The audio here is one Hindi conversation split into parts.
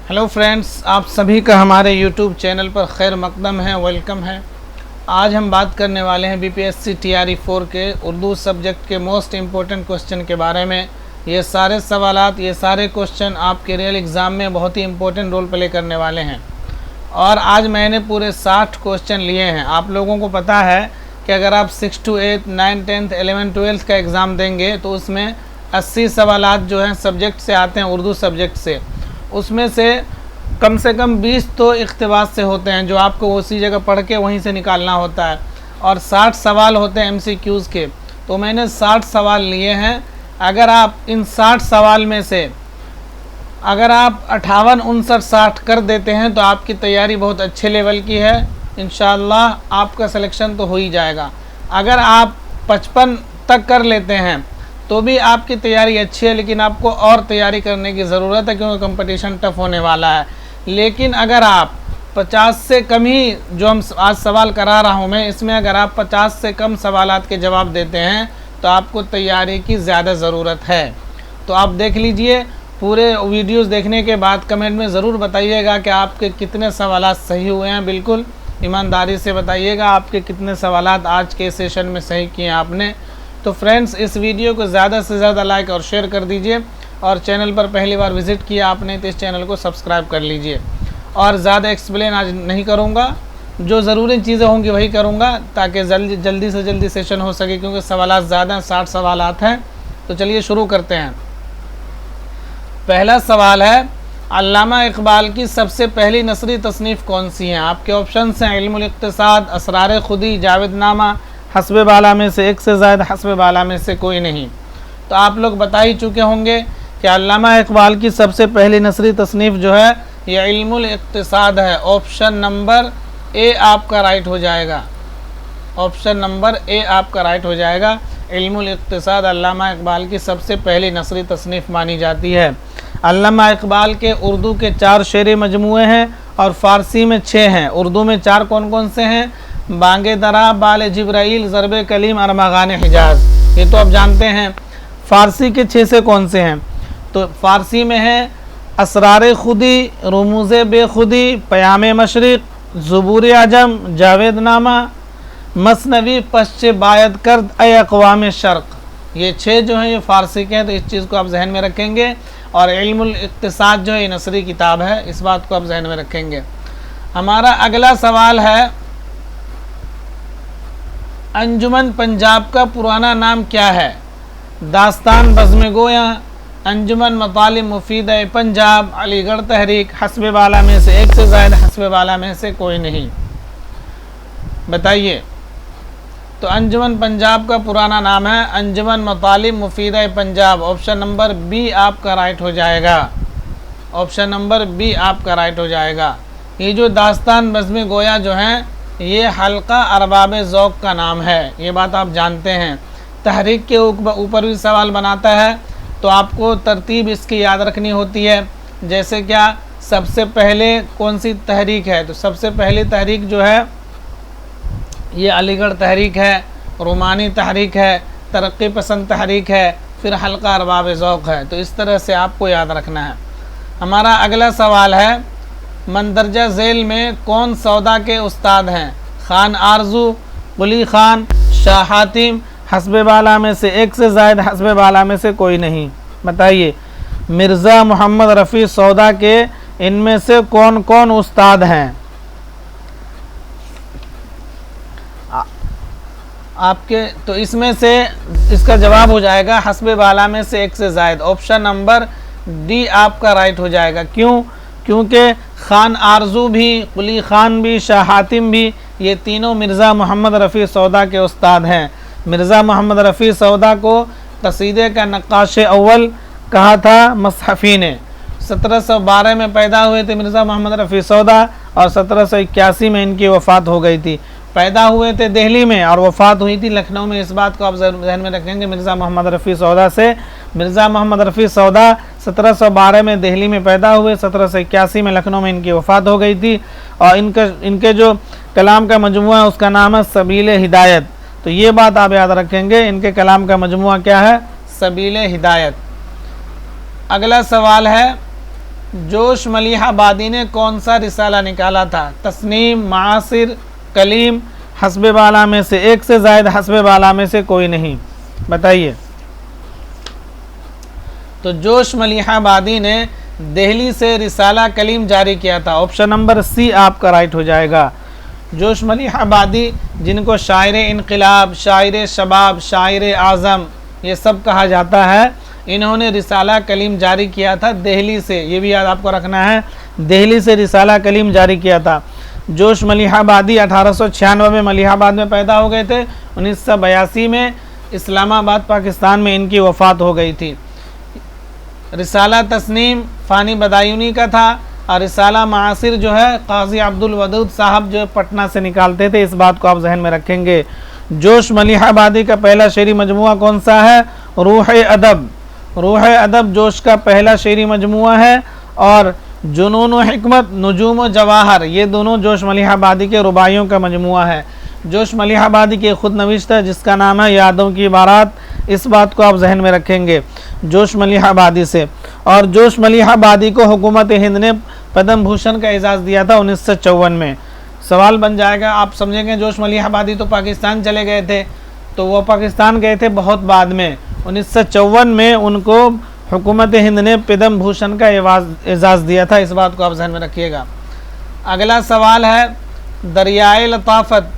हेलो फ्रेंड्स, आप सभी का हमारे यूट्यूब चैनल पर खैर मकदम है, वेलकम है। आज हम बात करने वाले हैं बीपीएससी टीआरई 4 के उर्दू सब्जेक्ट के मोस्ट इम्पोर्टेंट क्वेश्चन के बारे में। ये सारे सवालात, ये सारे क्वेश्चन आपके रियल एग्ज़ाम में बहुत ही इम्पोर्टेंट रोल प्ले करने वाले हैं। और आज मैंने पूरे 60 क्वेश्चन लिए हैं। आप लोगों को पता है कि अगर आप 6 to 8, 9, 10, 11, 12 का एग्ज़ाम देंगे तो उसमें 80 सवालात जो हैं सब्जेक्ट से आते हैं, उर्दू सब्जेक्ट से। उसमें से कम 20 तो इख्तिबास से होते हैं, जो आपको उसी जगह पढ़ के वहीं से निकालना होता है, और 60 सवाल होते हैं एमसीक्यूज़ के। तो मैंने 60 सवाल लिए हैं। अगर आप इन 60 सवाल में से अगर आप 58, 59, 60 कर देते हैं तो आपकी तैयारी बहुत अच्छे लेवल की है। इंशाअल्लाह आपका सिलेक्शन तो हो ही जाएगा। अगर आप 55 तक कर लेते हैं तो भी आपकी तैयारी अच्छी है, लेकिन आपको और तैयारी करने की ज़रूरत है, क्योंकि कंपटीशन टफ होने वाला है। लेकिन अगर आप 50 से कम ही, जो हम आज सवाल करा रहा हूँ मैं, इसमें अगर आप 50 से कम सवालात के जवाब देते हैं तो आपको तैयारी की ज़्यादा ज़रूरत है। तो आप देख लीजिए, पूरे वीडियोस देखने के बाद कमेंट में ज़रूर बताइएगा कि आपके कितने सवालात सही हुए हैं। बिल्कुल ईमानदारी से बताइएगा आपके कितने सवालात आज के सेशन में सही किए आपने। तो फ्रेंड्स, इस वीडियो को ज़्यादा से ज़्यादा लाइक और शेयर कर दीजिए, और चैनल पर पहली बार विज़िट किया आपने तो इस चैनल को सब्सक्राइब कर लीजिए। और ज़्यादा एक्सप्लेन आज नहीं करूँगा, जो ज़रूरी चीज़ें होंगी वही करूँगा, ताकि जल्दी से जल्दी सेशन हो सके, क्योंकि सवालात ज़्यादा हैं, 60 सवालात हैं। तो चलिए शुरू करते हैं। पहला सवाल है, अल्लामा इकबाल की सबसे पहली नसरी तसनीफ़ कौन सी है? आपके ऑप्शंस हैं इल्मुल इक्तिसाद, असरार खुदी, जावेदनामा, हस्बे बाला में से एक से ज़ायद, हस्बे बाला में से कोई नहीं। तो आप लोग बता ही चुके होंगे कि अल्लामा इकबाल की सबसे पहली नसरी तसनीफ़ जो है ये इल्मुल इक्तिसाद है। ऑप्शन नंबर ए आपका राइट हो जाएगा। ऑप्शन नंबर ए आपका राइट हो जाएगा। इल्मुल इक्तिसाद अल्लामा इकबाल की सबसे पहली नसरी तसनीफ़ मानी जाती है। अल्लामा इकबाल के उर्दू के 4 शेर मजमूए हैं और फ़ारसी में 6 हैं। उर्दू में 4 कौन कौन से हैं? बांगे दरा, बाल जिब्राइल, ज़रब कलीम, अरमगान हिजाज, ये तो आप जानते हैं। फ़ारसी के 6 से कौन से हैं? तो फ़ारसी में है असरार खुदी, रमूज़ बेखुदी, पयाम मशरिक़, ज़ुबूर आजम, जावेदनामा, मसनवी पश्च बायत कर्द ए अक़वाम शर्क़। ये 6 जो हैं ये फ़ारसी के हैं, तो इस चीज़ को आप जहन में रखेंगे। और इल्मुल इक्तिसाद जो है ये नसरी किताब है, इस बात को आप जहन में रखेंगे। हमारा अगला सवाल है, अंजुमन पंजाब का पुराना नाम क्या है? दास्तान बज़्म गोया, अंजुमन मतालिब मुफीदा पंजाब, अलीगढ़ तहरीक, हस्बे बाला में से एक से ज़ायद, हस्बे बाला में से कोई नहीं। बताइए। तो अंजुमन पंजाब का पुराना नाम है अंजुमन मतालिब Mufeeda Punjab. Option number B आपका राइट हो जाएगा। ऑप्शन नंबर बी आपका राइट हो जाएगा। ये जो दास्तान बज़्म गोया जो हैं ये हल्का अरबाब ज़ौक़ का नाम है, ये बात आप जानते हैं। तहरीक के ऊपर भी सवाल बनाता है, तो आपको तरतीब इसकी याद रखनी होती है। जैसे क्या, सबसे पहले कौन सी तहरीक है? तो सबसे पहली तहरीक जो है ये अलीगढ़ तहरीक है, रोमानी तहरीक है, तरक्की पसंद तहरीक है, फिर हल्का अरबाब ज़ौक़ है। तो इस तरह से आपको याद रखना है। हमारा अगला सवाल है, मंदरजा झेल में कौन सौदा के उस्ताद हैं? खान आरजू, कुली खान, शाह हातिम, हस्बे बाला में से एक से ज़ायद, हस्बे बाला में से कोई नहीं। बताइए। मिर्ज़ा मोहम्मद रफ़ी सौदा के इनमें से कौन कौन उस्ताद हैं? आपके तो इसमें से इसका जवाब हो जाएगा हस्बे बाला में से एक से ज़ायद। ऑप्शन नंबर डी आपका राइट हो जाएगा। क्यों? क्योंकि खान आरजू भी, कुली खान भी, शाह हातिम भी, ये तीनों मिर्ज़ा मोहम्मद रफ़ी सौदा के उस्ताद हैं। मिर्ज़ा मोहम्मद रफ़ी सौदा को कसीदे का नक्काश अव्वल कहा था मसहफ़ी ने। 1712 में पैदा हुए थे मिर्ज़ा मोहम्मद रफ़ी सौदा, और 1781 में इनकी वफ़ात हो गई थी। पैदा हुए थे दिल्ली में और वफ़ात हुई थी लखनऊ में। इस बात को आप ध्यान में रखेंगे मिर्ज़ा मोहम्मद रफ़ी सौदा से। मिर्ज़ा मोहम्मद रफ़ी सौदा 1712 में दिल्ली में पैदा हुए, 1781 में लखनऊ में इनकी वफ़ात हो गई थी। और इनके जो कलाम का मजमुआ है उसका नाम है सबील हिदायत। तो ये बात आप याद रखेंगे, इनके कलाम का मजमुआ क्या है? सबील हिदायत। अगला सवाल है, जोश मलिहाबादी ने कौन सा रिसाला निकाला था? तस्नीम, मासिर, कलीम, हस्बे बाला में से एक से ज़ायद, हस्बे बाला में से कोई नहीं। बताइए। तो जोश मलिहाबादी ने दिल्ली से रिसाला कलीम जारी किया था। ऑप्शन नंबर सी आपका राइट हो जाएगा। जोश मलिहाबादी, जिनको शायर इनकलाब, शायर शबाब, शायर आज़म ये सब कहा जाता है, इन्होंने रिसाला कलीम जारी किया था दिल्ली से। ये भी याद आपको रखना है, दिल्ली से रिसाला कलीम जारी किया था। जोश मलिहाबादी 1896 में मलिहाबाद में पैदा हो गए थे। 1982 में इस्लामाबाद पाकिस्तान में इनकी वफ़ात हो गई थी। रिसाला तस्नीम फ़ानी बदायूनी का था और रिसाला मासिर जो है काजी अब्दुल वदूद साहब जो पटना से निकालते थे। इस बात को आप जहन में रखेंगे। जोश मलिहाबादी का पहला शेरी मजमुआ कौन सा है? रूह अदब। रूह अदब जोश का पहला शेरी मजमुआ है। और जुनून व हिकमत, नुजूम व जवाहर, ये दोनों जोश मलिहाबादी के रुबाइयों का मजमुआ है। जोश मलिहाबादी की खुद नविश्त है जिसका नाम है यादों की बारात। इस बात को आप जहन में रखेंगे जोश मलिहाबादी से। और जोश मलिहाबादी को हुकूमत हिंद ने पद्म भूषण का एजाज़ दिया था 1954 में। सवाल बन जाएगा, आप समझेंगे जोश मलिहाबादी तो पाकिस्तान चले गए थे, तो वो पाकिस्तान गए थे बहुत बाद में। 1954 में उनको हुकूमत हिंद ने पद्म भूषण का एजाज़ दिया था। इस बात को आप जहन में रखिएगा। अगला सवाल है, दरियाए लताफ़त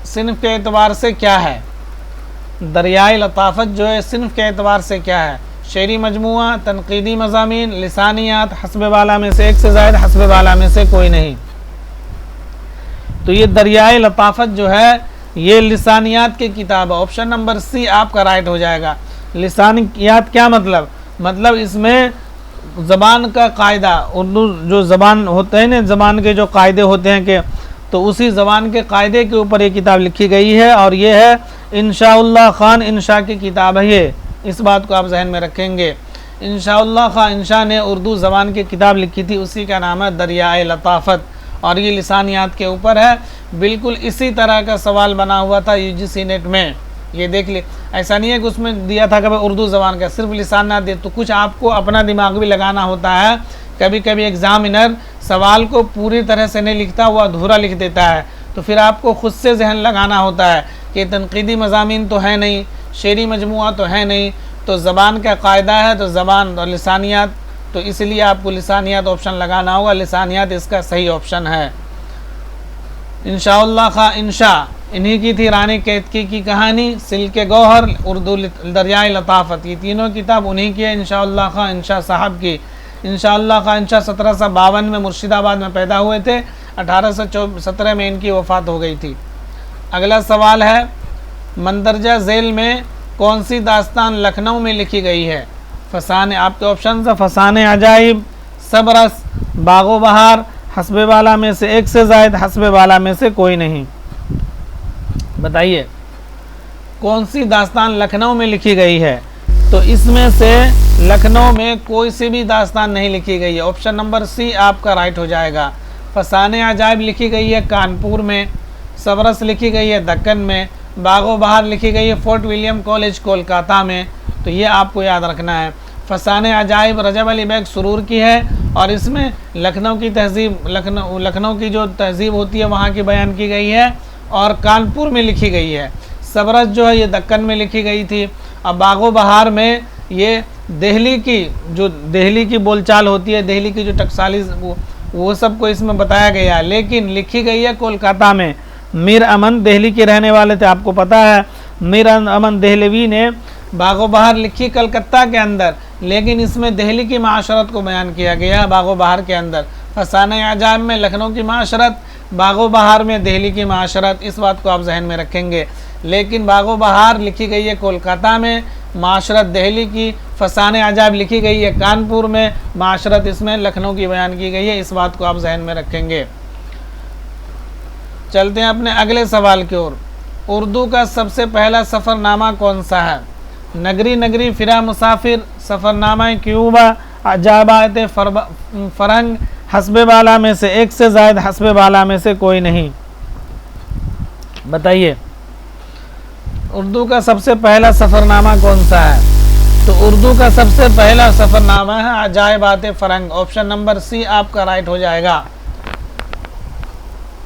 सिन्फ के एतबार से क्या है? दरियाए लताफ़त जो है सिन्फ के एतबार से क्या है? शेरी मजमुआ, तनकीदी मज़ामीन, लिसानियात, हस्बे बाला में से एक से ज़ायद, हस्बे बाला में से कोई नहीं। तो ये दरियाए लताफ़त जो है ये लिसानियात की किताब है। ऑप्शन नंबर सी आपका राइट हो जाएगा। लिसानियात क्या मतलब? मतलब इसमें ज़बान का कायदा, उर्दू जो ज़बान होते हैं ना, ज़बान के जो कायदे होते हैं कि, तो उसी ज़बान के कायदे के ऊपर ये किताब लिखी गई है। और ये है इंशाउल्लाह खान इंशा की किताब है ये। इस बात को आप जहन में रखेंगे। इंशाउल्लाह खान इंशा ने उर्दू ज़बान की किताब लिखी थी, उसी का नाम है दरियाए लताफ़त। और ये लिसानियात के ऊपर है। बिल्कुल इसी तरह का सवाल बना हुआ था UGC नेट में, ये देख ले। ऐसा नहीं है कि उसमें दिया था कि भाई उर्दू ज़बान का सिर्फ लिसानियात दे, तो कुछ आपको अपना दिमाग भी लगाना होता है। कभी कभी एग्ज़ामिनर सवाल को पूरी तरह से नहीं लिखता, वो अधूरा लिख देता है, तो फिर आपको ख़ुद से जहन लगाना होता है कि तनकीदी मज़ामीन तो है नहीं, शेरी मजमुआ तो है नहीं, तो ज़बान का कायदा है, तो ज़बान और लिसानियात, तो इसलिए आपको लिसानियात ऑप्शन लगाना होगा। लिसानियात इसका सही ऑप्शन है। इंशाउल्लाह खां इंशा, इन्हीं की थी रानी कैतकी की कहानी, सिल्के गौहर, उर्दू दरियाए लताफ़त, ये तीनों किताब उन्हीं की है, इंशाउल्लाह खां इंशा साहब की। इंशाउल्लाह खां इंशा 1752 में मुर्शिदाबाद में पैदा हुए थे। 1817 में इनकी वफ़ात हो गई थी। अगला सवाल है, मंदरजा झेल में कौन सी दास्तान लखनऊ में लिखी गई है? फसाने, आपके ऑप्शन है फसाने अजाइब, सबरस, बागो बहार, हस्बे बाला में से एक से ज़ायद, हस्बे बाला में से कोई नहीं। बताइए कौन सी दास्तान लखनऊ में लिखी गई है? तो इसमें से लखनऊ में कोई सी भी दास्तान नहीं लिखी गई है। ऑप्शन नंबर सी आपका राइट हो जाएगा। फसाने अजाइब लिखी गई है कानपुर में, सबरस लिखी गई है दक्कन में, बागो बहार लिखी गई है फोर्ट विलियम कॉलेज कोलकाता में। तो ये आपको याद रखना है। फसाने अजाइब रजब अली बैग सुरूर की है और इसमें लखनऊ की तहज़ीब, लखनऊ की जो तहज़ीब होती है वहाँ की बयान की गई है और कानपुर में लिखी गई है। सबरस जो है ये दक्कन में लिखी गई थी। अब बागो बहार में ये दिल्ली की बोलचाल होती है, दिल्ली की जो टकसाली वो सब को इसमें बताया गया है, लेकिन लिखी गई है कोलकाता में। मीर अमन दिल्ली के रहने वाले थे, आपको पता है। मीर अमन दहलवी ने बागो बहार लिखी कलकत्ता के अंदर, लेकिन इसमें दिल्ली की माशरत को बयान किया गया है बागो बहार के अंदर। फसाने अजाइब में लखनऊ की माशरत, बागो बहार में दिल्ली की माशरत, इस बात को आप जहन में रखेंगे। लेकिन बागो बहार लिखी गई है कोलकाता में, माशरत दिल्ली की। फसाने अजाइब लिखी गई है कानपुर में, माशरत इसमें लखनऊ की बयान की गई है। इस बात को आप जहन में रखेंगे। चलते हैं अपने अगले सवाल की ओर। उर्दू का सबसे पहला सफ़रनामा कौन सा है? नगरी नगरी फिरा मुसाफिर, सफ़रनामा क्यूबा, अजाबात फरंग, हस्बे बाला में से एक से ज़ायद, हस्बे बाला में से कोई नहीं। बताइए उर्दू का सबसे पहला सफ़रनामा कौन सा है? तो उर्दू का सबसे पहला सफ़रनामा है अजायबात फ़रंग। ऑप्शन नंबर सी आपका राइट हो जाएगा।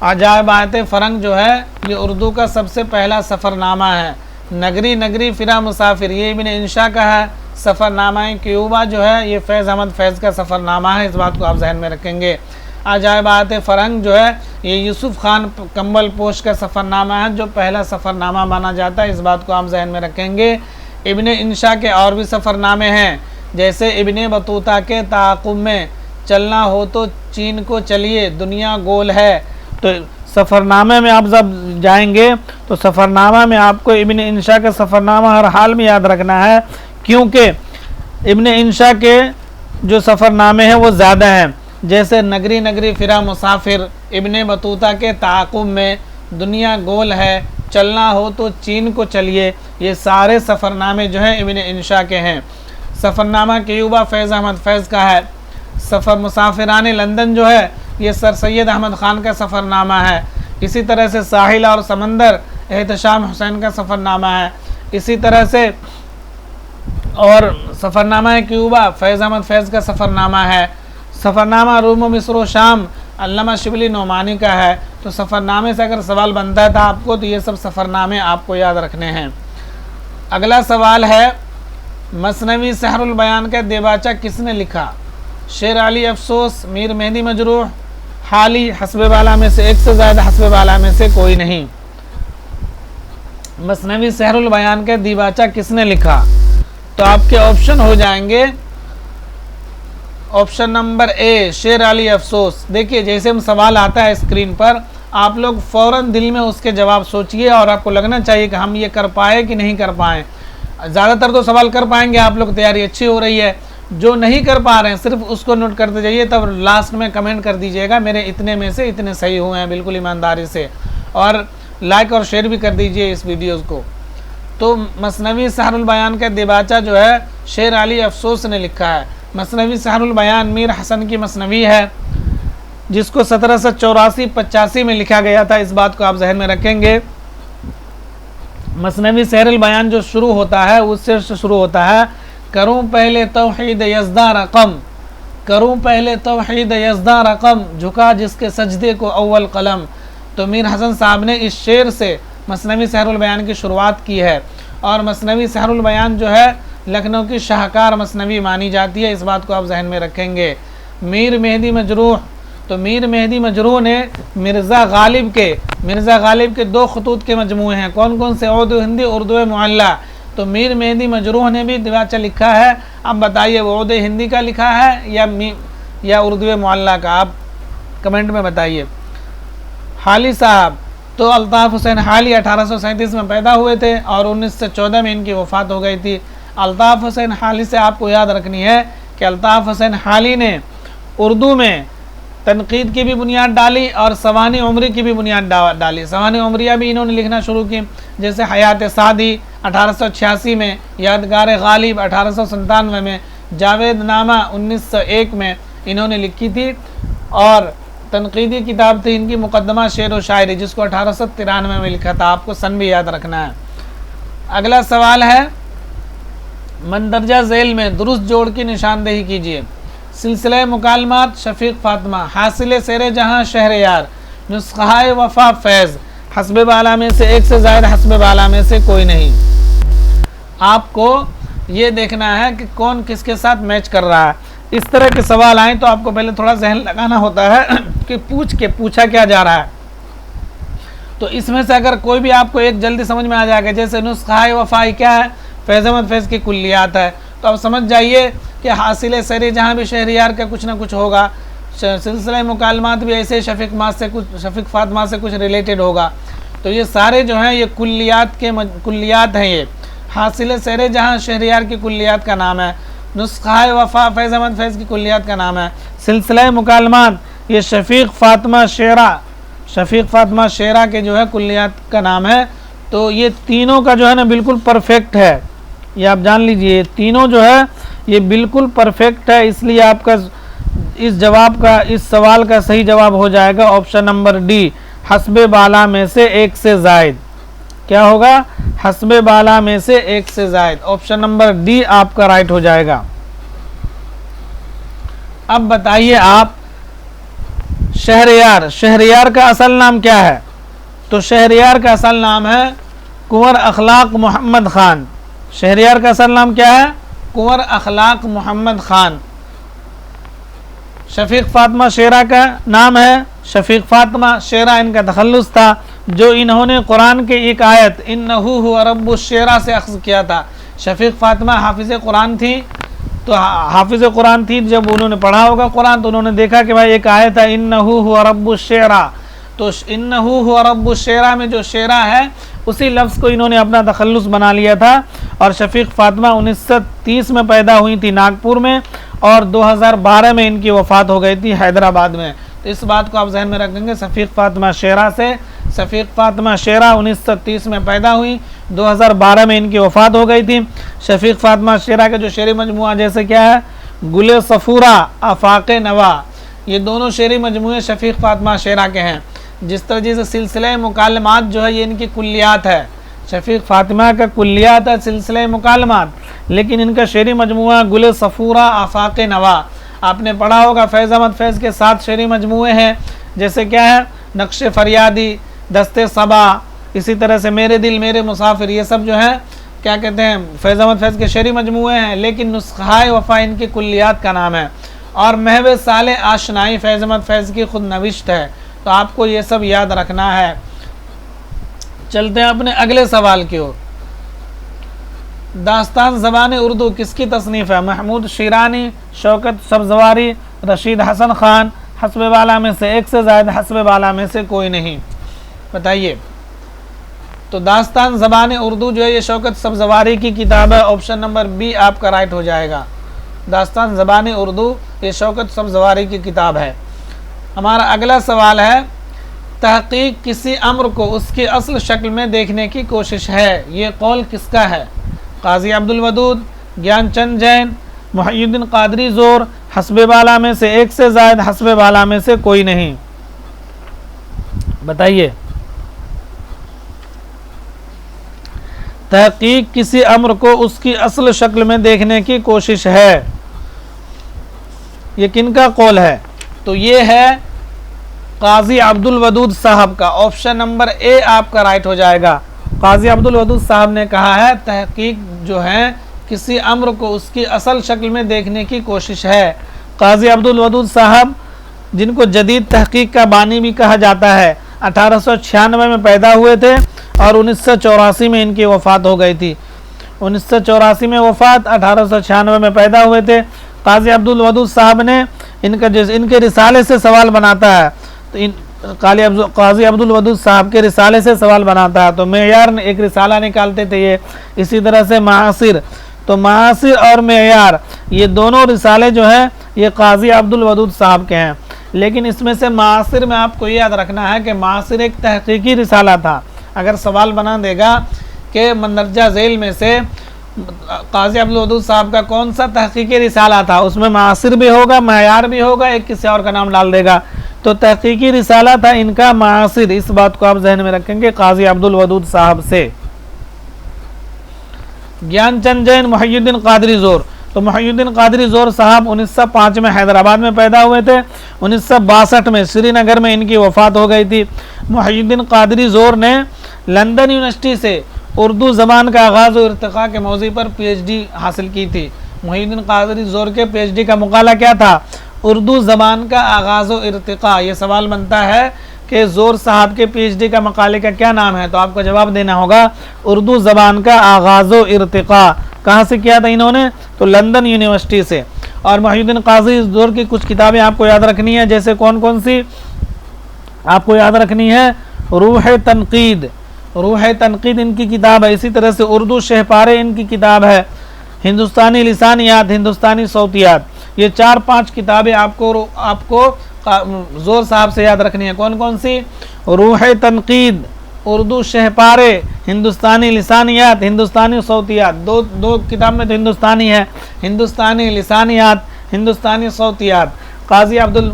अजायबात फ़रंग जो है ये उर्दू का सबसे पहला सफ़रनामा है। नगरी नगरी फिरा मुसाफिर ये इब्न इंशा का है। सफ़रनामा क्यूबा जो है ये फैज़ अहमद फैज़ का सफ़रनामा है, इस बात को आप जहन में रखेंगे। अजायबात फ़रंग जो है ये यूसुफ़ खान कंबल पोश का सफ़रनामा है, जो पहला सफ़रनामा माना जाता है, इस बात को आप जहन में रखेंगे। इब्न इंशा के और भी सफ़रनामे हैं, जैसे इब्न बतूता के ताक़ुब में चलना हो तो चीन को चलिए दुनिया गोल है। तो सफ़रनामे में आप जब जाएंगे तो सफ़रनामा में आपको इब्न इंशा का सफ़रनामा हर हाल में याद रखना है, क्योंकि इब्न इंशा के जो सफ़रनामे हैं वो ज़्यादा हैं। जैसे नगरी नगरी फिरा मुसाफिर, इब्न बतूता के ताक़ुब में, दुनिया गोल है, चलना हो तो चीन को चलिए, ये सारे सफ़रनामे जो हैं इब्न इंशा के हैं। सफ़रनामा क्यूबा फैज़ अहमद फैज़ का है। सफ़र मुसाफिरान लंदन जो है ये सर सैयद अहमद ख़ान का सफ़रनामा है। इसी तरह से साहिल और समंदर एहतशाम हुसैन का सफ़रनामा है। इसी तरह से और सफ़रनामा क्यूबा फैज़ अहमद फैज़ का सफ़रनामा है। सफ़रनामा रूम व मिस्र व शाम अल्लामा शिबली नोमानी का है। तो सफ़रनामे से अगर सवाल बनता था आपको तो ये सब सफ़रनामे आपको याद रखने हैं। अगला सवाल है, मसनवी सहरुल बयान का देबाचा किसने लिखा? शेर अली अफसोस, मीर मेहदी मजरूह, हाली, हस्बे बाला में से एक से ज़्यादा, हस्बे बाला में से कोई नहीं। मसनवी सहरुल बयान का दीबाचा किसने लिखा? तो आपके ऑप्शन हो जाएंगे ऑप्शन नंबर ए शेर अली अफसोस। देखिए जैसे हम सवाल आता है स्क्रीन पर, आप लोग फ़ौरन दिल में उसके जवाब सोचिए और आपको लगना चाहिए कि हम ये कर पाए कि नहीं कर पाए। ज़्यादातर तो सवाल कर पाएंगे, आप लोग तैयारी अच्छी हो रही है। जो नहीं कर पा रहे हैं सिर्फ उसको नोट करते जाइए, तब लास्ट में कमेंट कर दीजिएगा मेरे इतने में से इतने सही हुए हैं, बिल्कुल ईमानदारी से, और लाइक और शेयर भी कर दीजिए इस वीडियोज़ को। तो मसनवी सहरुल बयान का दिबाचा जो है शेर अली अफसोस ने लिखा है। मसनवी सहरुल बयान मीर हसन की मसनवी है, जिसको 1784-85 में लिखा गया था, इस बात को आप जहन में रखेंगे। मसनवी सहरुल बयान जो शुरू होता है उससे शुरू होता है, करूँ पहले तौहीद यज़दा रकम, करूँ पहले तौहीद यज़दा रकम, झुका जिसके सजदे को अव्वल कलम। तो मीर हसन साहब ने इस शेर से मसनवी सहरुल बयान की शुरुआत की है। और मसनवी सहरुल बयान जो है लखनऊ की शाहकार मसनवी मानी जाती है, इस बात को आप जहन में रखेंगे। मीर मेहदी मजरूह, तो मीर मेहदी मजरूह ने मिर्ज़ा गालिब के 2 खतूत के मजमूए हैं। कौन कौन से? उर्दू हिंदी, उर्दू मुअल्ला। तो मीर मेहदी मजरूह ने भी दिबाचा लिखा है। अब बताइए वो उर्दू हिंदी का लिखा है या उर्दू मुअल्ला का, आप कमेंट में बताइए। हाली साहब, तो अल्ताफ़ हुसैन हाली 1837 में पैदा हुए थे और 1914 में इनकी वफ़ात हो गई थी। अल्ताफ़ हुसैन हाली से आपको याद रखनी है कि अल्ताफ़ हुसैन हाली ने उर्दू में तनकीद की भी बुनियाद डाली और सवानी उमरी की भी बुनियाद डाली। सवानी उमरिया भी इन्होंने लिखना शुरू की, जैसे हयात सादी 1886 में, यादगार गालिब 1897 में, जावेद नामा 1901 में इन्होंने लिखी थी। और तनकीदी किताब थी इनकी मुकदमा शेर व शायरी, जिसको 1893 में लिखा था। आपको सन भी याद रखना है। अगला सवाल है, मंदरजा झेल में दुरुस्त जोड़ की निशानदेही कीजिए। सिलसिला मुकालमात शफीक फातिमा, हासिल शेर जहाँ शहर यार, नुस्ख़ाए वफ़ा फैज़, हस्बे बाला में से एक से ज़ायद, हस्बे बाला में से कोई नहीं। आपको ये देखना है कि कौन किसके साथ मैच कर रहा है। इस तरह के सवाल आए तो आपको पहले थोड़ा जहन लगाना होता है कि पूछा क्या जा रहा है। तो इसमें से अगर कोई भी आपको एक जल्दी समझ में आ जाएगा, जैसे नुस्ख़ाए वफ़ा क्या है? फैज़ अहमद फैज़ की कुल्लियात है, तो आप समझ जाइए कि हासिल शेर जहाँ भी शहरियार का कुछ ना कुछ होगा। सिलसिला मुकालमात भी ऐसे शफीक फातिमा से कुछ रिलेटेड होगा। तो ये सारे जो हैं ये कुल्लियात हैं। ये हासिल शेर जहाँ शहरियार की कुल्लियात का नाम है, नुस्ख़ाए वफ़ा फैज़ अहमद फैज़ की कुल्लियात का नाम है, सिलसिला मुकालमात ये शफीक फातिमा शेरा के जो है कुल्लियात का नाम है। तो ये तीनों का जो है ना बिल्कुल परफेक्ट है, ये आप जान लीजिए, तीनों जो है ये बिल्कुल परफेक्ट है। इसलिए आपका इस सवाल का सही जवाब हो जाएगा ऑप्शन नंबर डी, हस्बे बाला में से एक से ज़ायद। क्या होगा? हस्बे बाला में से एक से जायद। ऑप्शन नंबर डी आपका राइट हो जाएगा। अब बताइए आप, शहरयार, शहरयार का असल नाम क्या है? तो शहरयार का असल नाम है कुंवर अखलाक मोहम्मद खान। शहरयार का असल नाम क्या है? कुंवर अखलाक मोहम्मद खान। शफीक फातिमा शेरा का नाम है, शफीक फातिमा शेरा इनका तखल्लुस था, जो इन्होंने कुरान के एक आयत इन्नहु हुवा रब्बुश शेरा से अख्ज़ किया था। शफीक फातिमा हाफिज़ कुरान थी, तो हाफिज़ कुरान थी, जब उन्होंने पढ़ा होगा कुरान तो उन्होंने देखा कि भाई एक आयत है इन्नहु हुवा रब्बुश शेरा, तो इन्नहु हुवा रब्बुश शेरा में जो शेरा है उसी लफ्ज़ को इन्होंने अपना तखल्लुस बना लिया था। और शफीक फातिमा 1930 में पैदा हुई थी नागपुर में, और 2012 में इनकी वफ़ात हो गई थी हैदराबाद में। तो इस बात को आप जहन में रखेंगे, शफीक फातिमा शेरा से, शफीक फातिमा शेरा 1930 में पैदा हुई, 2012 में इनकी वफ़ात हो गई थी। शफीक फातिमा शेरा के जो शेरी मजमुआ जैसे क्या है, गुले सफ़ूरा, आफाक नवा, ये दोनों शेरी मजमुए शफीक फातिमा शेरा के हैं। जिस तरह से सिलसिले मुकालमात जो है ये इनकी कुल्लियात है, शफीक फातिमा का कुल्लियात है सिलसिले मुकालमात, लेकिन इनका शेरी मजमुआ गुले सफ़ूरा, आफाक नवा। आपने पढ़ा होगा फैज़ अहमद फैज़ के 7 शेरी मजमुए हैं, जैसे क्या है, नक्श फरियादी, दस्ते सबा, इसी तरह से मेरे दिल मेरे मुसाफिर, ये सब जो है क्या कहते हैं फैज़ अहमद फैज़ के शेरी मजमुए हैं, लेकिन नुस्ख़ाए वफ़ा इनकी कुल्लियात का नाम है। और महवे साले आशनाई फैज़ अहमद फैज़ की खुद नविश्त है। तो आपको ये सब याद रखना है। चलते हैं अपने अगले सवाल की ओर। दास्तान ज़बान उर्दू किसकी तसनीफ़ है? महमूद शिरानी, शौकत सब्ज़वारी, रशीद हसन ख़ान, हस्बे बाला में से एक से ज़ायद, हस्बे बाला में से कोई नहीं। बताइए। तो दास्तान ज़बान उर्दू जो है ये शौकत सब्ज़वारी की किताब है। ऑप्शन नंबर बी आपका राइट हो जाएगा। दास्तान ज़बान उर्दू ये शौकत सब्ज़वारी की किताब है। हमारा अगला सवाल है, तहक़ीक़ किसी अम्र को उसकी असल शक्ल में देखने की कोशिश है, ये कौल किसका है? काज़ी अब्दुल वदूद, ज्ञानचंद जैन, मुहय्यिद्दीन क़ादरी ज़ोर, हस्बे बाला में से एक से ज़ायद, हस्बे बाला में से कोई नहीं। बताइए। तहक़ीक़ किसी अम्र को उसकी असल शक्ल में देखने की कोशिश है, ये किनका कौल है? तो ये है काज़ी अब्दुल वदूद साहब का। ऑप्शन नंबर ए आपका राइट हो जाएगा। काज़ी अब्दुल वदूद साहब ने कहा है तहक़ीक़ जो है किसी अम्र को उसकी असल शक्ल में देखने की कोशिश है। काज़ी अब्दुल वदूद साहब, जिनको जदीद तहक़ीक़ का बानी भी कहा जाता है, 1896 में पैदा हुए थे और 1984 में इनकी वफ़ात हो गई थी। 1984 में वफ़ात, 1896 में पैदा हुए थे। काज़ी अब्दुल वदूद साहब ने इनके रिसाले से सवाल बनाता है, तो काज़ी अब्दुल वदूद साहब के रिसाले से सवाल बनाता है। तो मेयार ने एक रिसाला निकालते थे ये, इसी तरह से महासिर, तो महासिर और मेयार ये दोनों रिसाले जो हैं ये काज़ी अब्दुल वदूद साहब के हैं। लेकिन इसमें से महासिर में आपको ये याद रखना है कि महासिर एक तहक़ीक़ी रिसाला था। अगर सवाल बना देगा कि मंदरजा झेल में से काज़ी अब्दुल वदूद साहब का कौन सा तहक़ीक़ी रिसाला था, उसमें महासिर भी होगा, मेयार भी होगा, एक किसी और का नाम डाल देगा। तो तहक़ीक़ी रिसाला था इनका महासिर, इस बात को आप जहन में रखेंगे काज़ी अब्दुल वदूद साहब से। ज्ञानचंद जैन, मुहय्यिद्दीन क़ादरी ज़ोर, तो मुहय्यिद्दीन क़ादरी ज़ोर साहब 1905 में हैदराबाद में पैदा हुए थे। 1962 में श्रीनगर में इनकी वफ़ात हो गई थी। मुहय्यिद्दीन क़ादरी ज़ोर ने लंदन यूनिवर्सिटी से उर्दू ज़बान का आगाज़ और इर्तिक़ा के मौज़ू पर PhD हासिल की थी। मुहय्यिद्दीन क़ादरी ज़ोर के PhD का मुक़ाला क्या था? उर्दू ज़बान का आगाज़ और इर्तिक़ा। ये सवाल बनता है कि ज़ोर साहब के PhD का मकाले का क्या नाम है, तो आपको जवाब देना होगा उर्दू ज़बान का आगाज़ और इर्तिक़ा। कहाँ से किया था इन्होंने? तो लंदन यूनिवर्सिटी से। और मुहय्यिद्दीन क़ादरी ज़ोर की कुछ किताबें आपको याद रखनी है, जैसे कौन कौन सी आपको याद रखनी है? रूह तनक़ीद, रूह तनक़ीद इनकी किताब है। इसी तरह से उर्दू शहपारे इनकी किताब है। हिंदुस्तानी लिसानियात, हिंदुस्तानी सौतियात, ये 4-5 किताबें आपको ज़ोर साहब से याद रखनी है। कौन कौन सी? रूह तनक़ीद, उर्दू शहपारे, हिंदुस्तानी लिसानियात, हिंदुस्तानी सौतियात। दो किताब में तो हिंदुस्तानी है, हिंदुस्तानी लिसानियात, हिंदुस्तानी सौतियात। काज़ी अब्दुल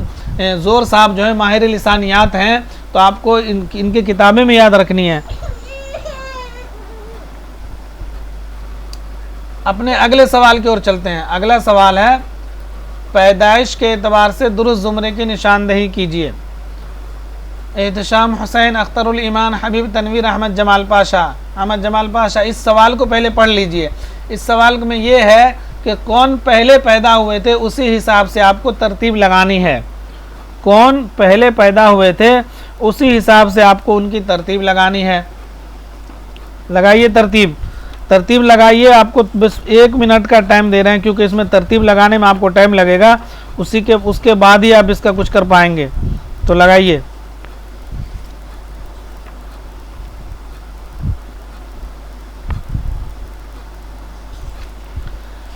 ज़ोर साहब जो है माहिर लिसानियात हैं, तो आपको इनकी किताबें में याद रखनी है। अपने अगले सवाल की ओर चलते हैं। अगला सवाल है, पैदाइश के एतबार से दुरुस्त ज़ुमरे की निशानदेही कीजिए। एहतशाम हुसैन, अख्तरुल ईमान, हबीब तनवीर, अहमद जमाल पाशा। अहमद जमाल पाशा, इस सवाल को पहले पढ़ लीजिए। इस सवाल में ये है कि कौन पहले पैदा हुए थे, उसी हिसाब से आपको तरतीब लगानी है। कौन पहले पैदा हुए थे उसी हिसाब से आपको उनकी तरतीब लगानी है। लगाइए तरतीब लगाइए। आपको बस 1 मिनट का टाइम दे रहे हैं, क्योंकि इसमें तरतीब लगाने में आपको टाइम लगेगा, उसके बाद ही आप इसका कुछ कर पाएंगे। तो लगाइए।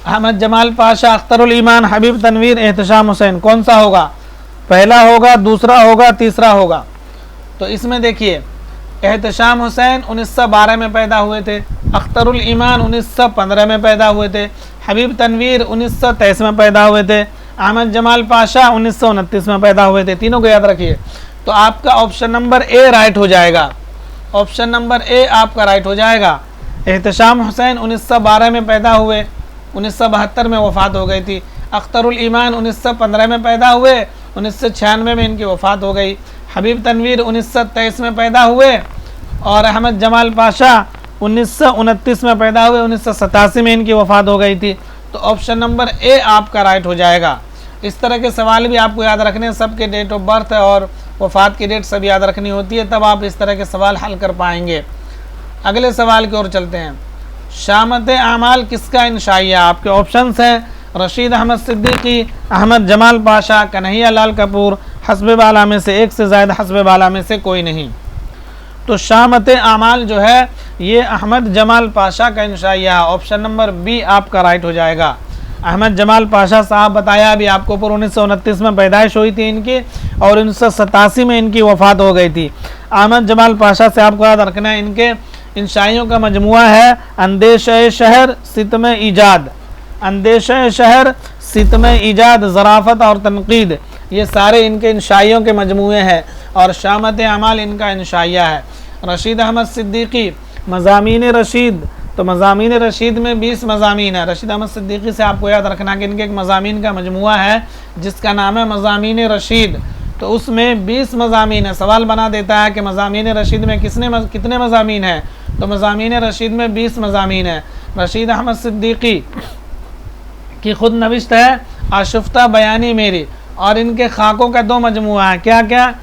अहमद जमाल पाशा, अख्तरुल ईमान, हबीब तनवीर, एहतशाम हुसैन, कौन सा होगा? पहला होगा, दूसरा होगा, तीसरा होगा? तो इसमें देखिए, एहतशाम हुसैन 1912 में पैदा हुए थे, अख्तरुल ईमान 1915 में पैदा हुए थे, हबीब तनवीर 1923 में पैदा हुए थे, अहमद जमाल पाशा 1929 में पैदा हुए थे। तीनों को याद रखिए। तो आपका ऑप्शन नंबर ए राइट हो जाएगा। ऑप्शन नंबर ए आपका राइट हो जाएगा। एहतशाम हुसैन 1912 में पैदा हुए, 1972 में वफ़ात हो गई थी। अख्तरुल ईमान 1915 में पैदा हुए, 1996 में इनकी वफ़ात हो गई। हबीब तनवीर 1923 में पैदा हुए और अहमद जमाल पाशा 1929 में पैदा हुए, 1987 में इनकी वफ़ात हो गई थी। तो ऑप्शन नंबर ए आपका राइट हो जाएगा। इस तरह के सवाल भी आपको याद रखने हैं, सबके डेट ऑफ बर्थ और वफ़ात की डेट सब याद रखनी होती है, तब आप इस तरह के सवाल हल कर पाएंगे। अगले सवाल की ओर चलते हैं। शामत आमाल किसका इंशाइया? आपके ऑप्शंस हैं रशीद अहमद सिद्दीकी, अहमद जमाल पाशा, कन्हैया लाल कपूर, हस्ब बाला में से एक से ज़्यादा, हस्ब बाला में से कोई नहीं। तो शामत आमाल जो है ये अहमद जमाल पाशा का इंशाइया है। ऑप्शन नंबर बी आपका राइट हो जाएगा। अहमद जमाल पाशा साहब बताया अभी आपको ऊपर 1929 में पैदाइश हुई थी इनकी और 1987 में इनकी वफ़ात हो गई थी। अहमद जमाल पाशा से आपको याद रखना है, इनके इंशाइयों का मजमुआ है अंदेशे शहर, सितमे ईजाद। अंदेशे शहर, सितमे ईजाद, ज़राफ़त और तनक़ीद, ये सारे इनके इंशाइयों के मजमुए हैं और शामत अमाल इनका इंशाइया है। रशीद अहमद सिद्दीकी, मज़ामीन रशीद, तो मज़ामीन रशीद में 20 मज़ामीन है। रशीद अहमद सिद्दीकी से आपको याद रखना कि इनके एक मज़ामीन का मजमुआ है जिसका नाम है मज़ामीन रशीद, तो उसमें 20 मज़ामीन है। सवाल बना देता है कि मज़ामीन रशीद में कितने मज़ामीन हैं, तो मज़ामीन रशीद में 20 मज़ामीन है। रशीद अहमद सिद्दीकी की खुद नविश्त है आशुफ्ता बयानी मेरी, और इनके खाकों का 2 मजमुआ है। क्या क्या?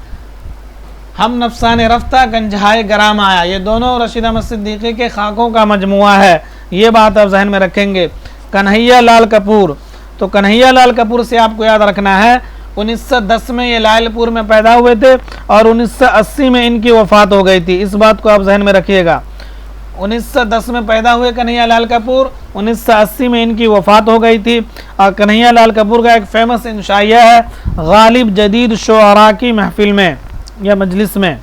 हम नफसान रफ्ता, गंजहाए गराम आया, ये दोनों रशीद अहमद सिद्दीकी के खाकों का मजमुआ है। ये बात आप जहन में रखेंगे। कन्हैया लाल कपूर, तो कन्हैया लाल कपूर से आपको याद रखना है 1910 में ये लालपुर में पैदा हुए थे और 1980 में इनकी वफ़ात हो गई थी। इस बात को आप जहन में रखिएगा। 1910 में पैदा हुए कन्हैया लाल कपूर, 1980 में इनकी वफ़ात हो गई थी। और कन्हैया लाल कपूर का एक फ़ेमस इंशाइया है गालिब जदीद शुअरा की महफिल में या मजलिस में।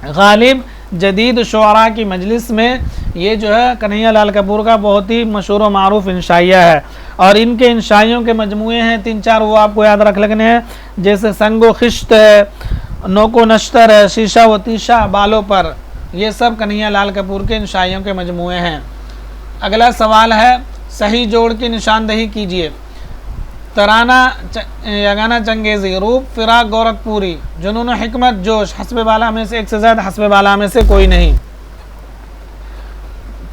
गालिब जदीद शुअरा की मजलिस में ये जो है कन्हैया लाल कपूर का बहुत ही मशहूर व मारूफ इंशाइया है। और इनके इंशाइयों के मजमुए हैं 3-4, वो आपको याद रख लगने हैं, जैसे संगो खिश्त है, नोको नश्तर है, शीशा व तीशा, बालों पर, ये सब कन्हैया लाल कपूर के इंशाइयों के मजमुए हैं। अगला सवाल है, सही जोड़ की निशानदेही कीजिए। तराना यगाना चंगेज़ी, रूप फिराक गोरखपुरी, जुनून हिकमत जोश, हस्ब बाला में से एक से ज़्यादा, हस्ब बाला में से कोई नहीं।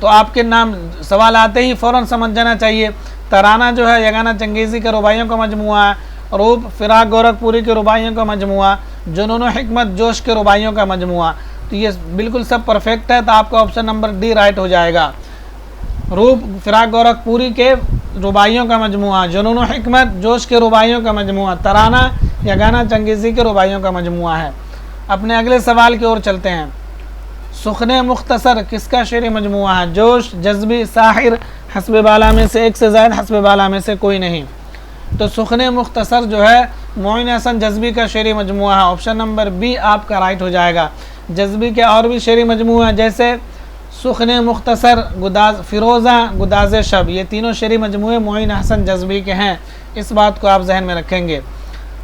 तो आपके नाम सवाल आते ही फ़ौरन समझ जाना चाहिए। तराना जो है यगाना चंगेज़ी के रुबाइयों का मजमुआ, रूप फिराक गोरखपुरी के रुबाइयों का मजमुआ, जुनून हिकमत जोश के रुबाइयों का मजमुआ। तो ये बिल्कुल सब परफेक्ट है, तो आपका ऑप्शन नंबर डी राइट हो जाएगा। रूप फिराक गोरखपुरी के रुबाइयों का मजमुआ, जुनून हिकमत जोश के रुबाइयों का मजमुआ, तराना यगाना चंगेज़ी के रुबाइयों का मजमुआ है। अपने अगले सवाल की ओर चलते हैं। सुखने मुख्तसर किसका शेरी मजमुआ है? जोश, जज्बी, साहिर, हस्ब बाला में से एक से ज़्यादा, हस्ब बाला में से कोई नहीं। तो सुखने मुख्तसर जो है मोइन हसन जज्बी का शेरी मजमुआ है। ऑप्शन नंबर बी आपका राइट हो जाएगा। जज्बी के और भी शेरी मजमुआ हैं, जैसे सुखने मुख्तसर, गुदाज फ़िरोज़ा, गुदाज़ शब, ये तीनों शेरी मजमुए मोइन हसन जज्बी के हैं। इस बात को आप जहन में रखेंगे।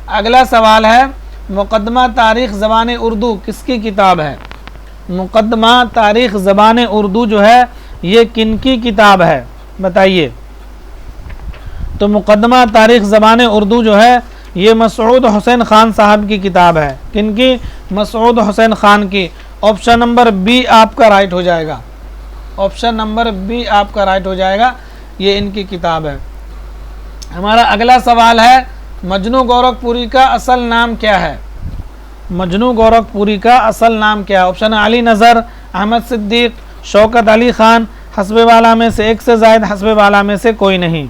अगला सवाल है, मुक़द्दमा तारीख़ ज़बान उर्दू किसकी किताब है? मुक़द्दमा तारीख़ ज़बान उर्दू जो है ये किन की किताब है? बताइए। तो मुकदमा तारीख़ ज़बान उर्दू जो है ये मसूद हुसैन ख़ान साहब की किताब है। किनकी? मसूद हुसैन ख़ान की। ऑप्शन नंबर बी आपका राइट हो जाएगा। ऑप्शन नंबर बी आपका राइट हो जाएगा, ये इनकी किताब है। हमारा अगला सवाल है, मजनू गोरखपुरी का असल नाम क्या है? मजनू गोरखपुरी का असल नाम क्या है? ऑप्शन अली नज़र, अहमद सिद्दीक, शौकत अली ख़ान, हस्बे वाला में से एक से ज़ायद, हस्बे वाला में से कोई नहीं।